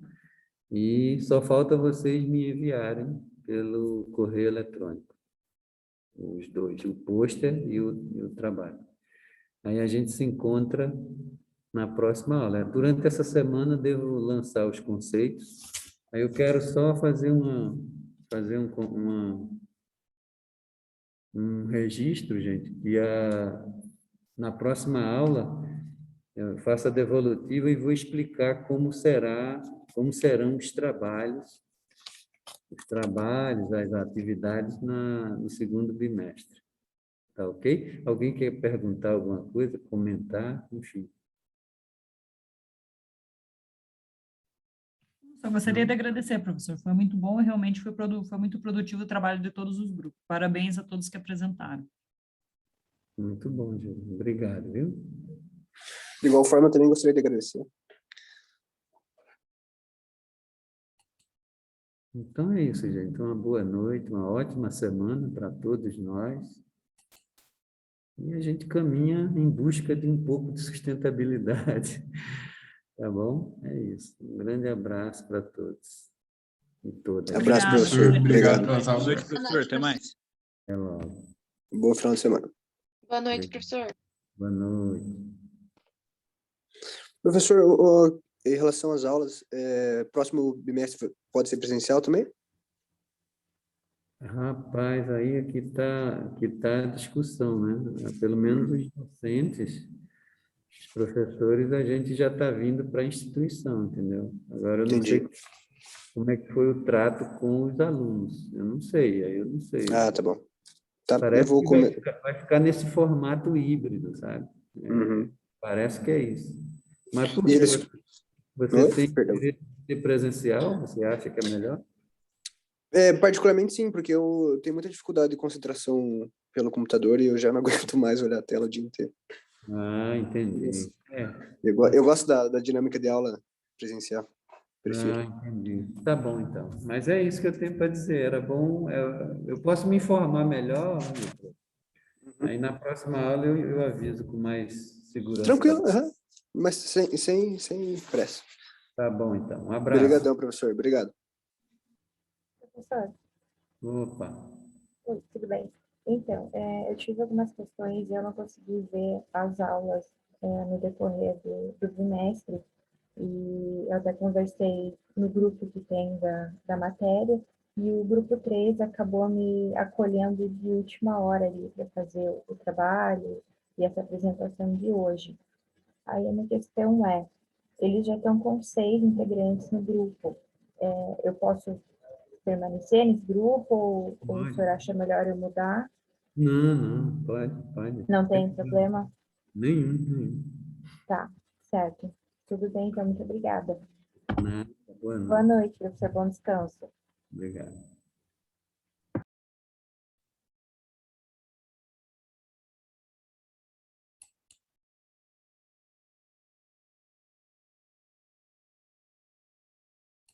E só falta vocês me enviarem pelo correio eletrônico, os dois, o pôster e o trabalho. Aí a gente se encontra na próxima aula. Durante essa semana, devo lançar os conceitos. Aí eu quero só fazer um registro, gente, que na próxima aula eu faço a devolutiva e vou explicar como serão os trabalhos, as atividades no segundo bimestre. Tá ok? Alguém quer perguntar alguma coisa, comentar, enfim. Só gostaria de agradecer, professor. Foi muito bom e realmente foi muito produtivo o trabalho de todos os grupos. Parabéns a todos que apresentaram. Muito bom, Júlio. Obrigado, viu? De igual forma, eu também gostaria de agradecer. Então é isso, gente. Uma boa noite, uma ótima semana para todos nós. E a gente caminha em busca de um pouco de sustentabilidade. Tá bom? É isso. Um grande abraço para todos e todas. Abraço, professor. Obrigado pelas Boa aulas. noite, professor. Até mais. Até logo. Boa final de semana. Boa noite, professor. Boa noite. Professor, em relação às aulas, próximo bimestre pode ser presencial também? Rapaz, aí aqui tá a discussão, né? Pelo menos os docentes, os professores, a gente já está vindo para a instituição, entendeu? Agora eu não sei como é que foi o trato com os alunos. Eu não sei, aí eu não sei. Ah, tá bom. Tá, eu Parece vou que comer. vai ficar nesse formato híbrido, sabe? Uhum. Parece que é isso. Mas por E que eles... você Oi? tem Perdão. interesse em ser presencial? Você acha que é melhor? Particularmente sim, porque eu tenho muita dificuldade de concentração pelo computador e eu já não aguento mais olhar a tela o dia inteiro. Ah, entendi. Isso. Eu gosto da dinâmica de aula presencial. Prefiro. Entendi. Tá bom, então. Mas é isso que eu tenho para dizer. Era bom, eu posso me informar melhor, Vitor. Aí na próxima aula eu aviso com mais segurança. Tranquilo, mas sem pressa. Tá bom, então. Um abraço. Obrigadão, professor. Obrigado. Professor, Opa. oi, tudo bem? Então, eu tive algumas questões e eu não consegui ver as aulas no decorrer do bimestre, e eu até conversei no grupo que tem da matéria, e o grupo 3 acabou me acolhendo de última hora ali para fazer o trabalho e essa apresentação de hoje. Aí a minha questão é, eles já estão com 6 integrantes no grupo. Eu posso permanecer nesse grupo ou o senhor acha melhor eu mudar? Não, pode. Não tem problema? Nenhum. Tá, certo. Tudo bem, então, muito obrigada. Nada. Boa Boa noite. noite, professor. Bom descanso. Obrigado.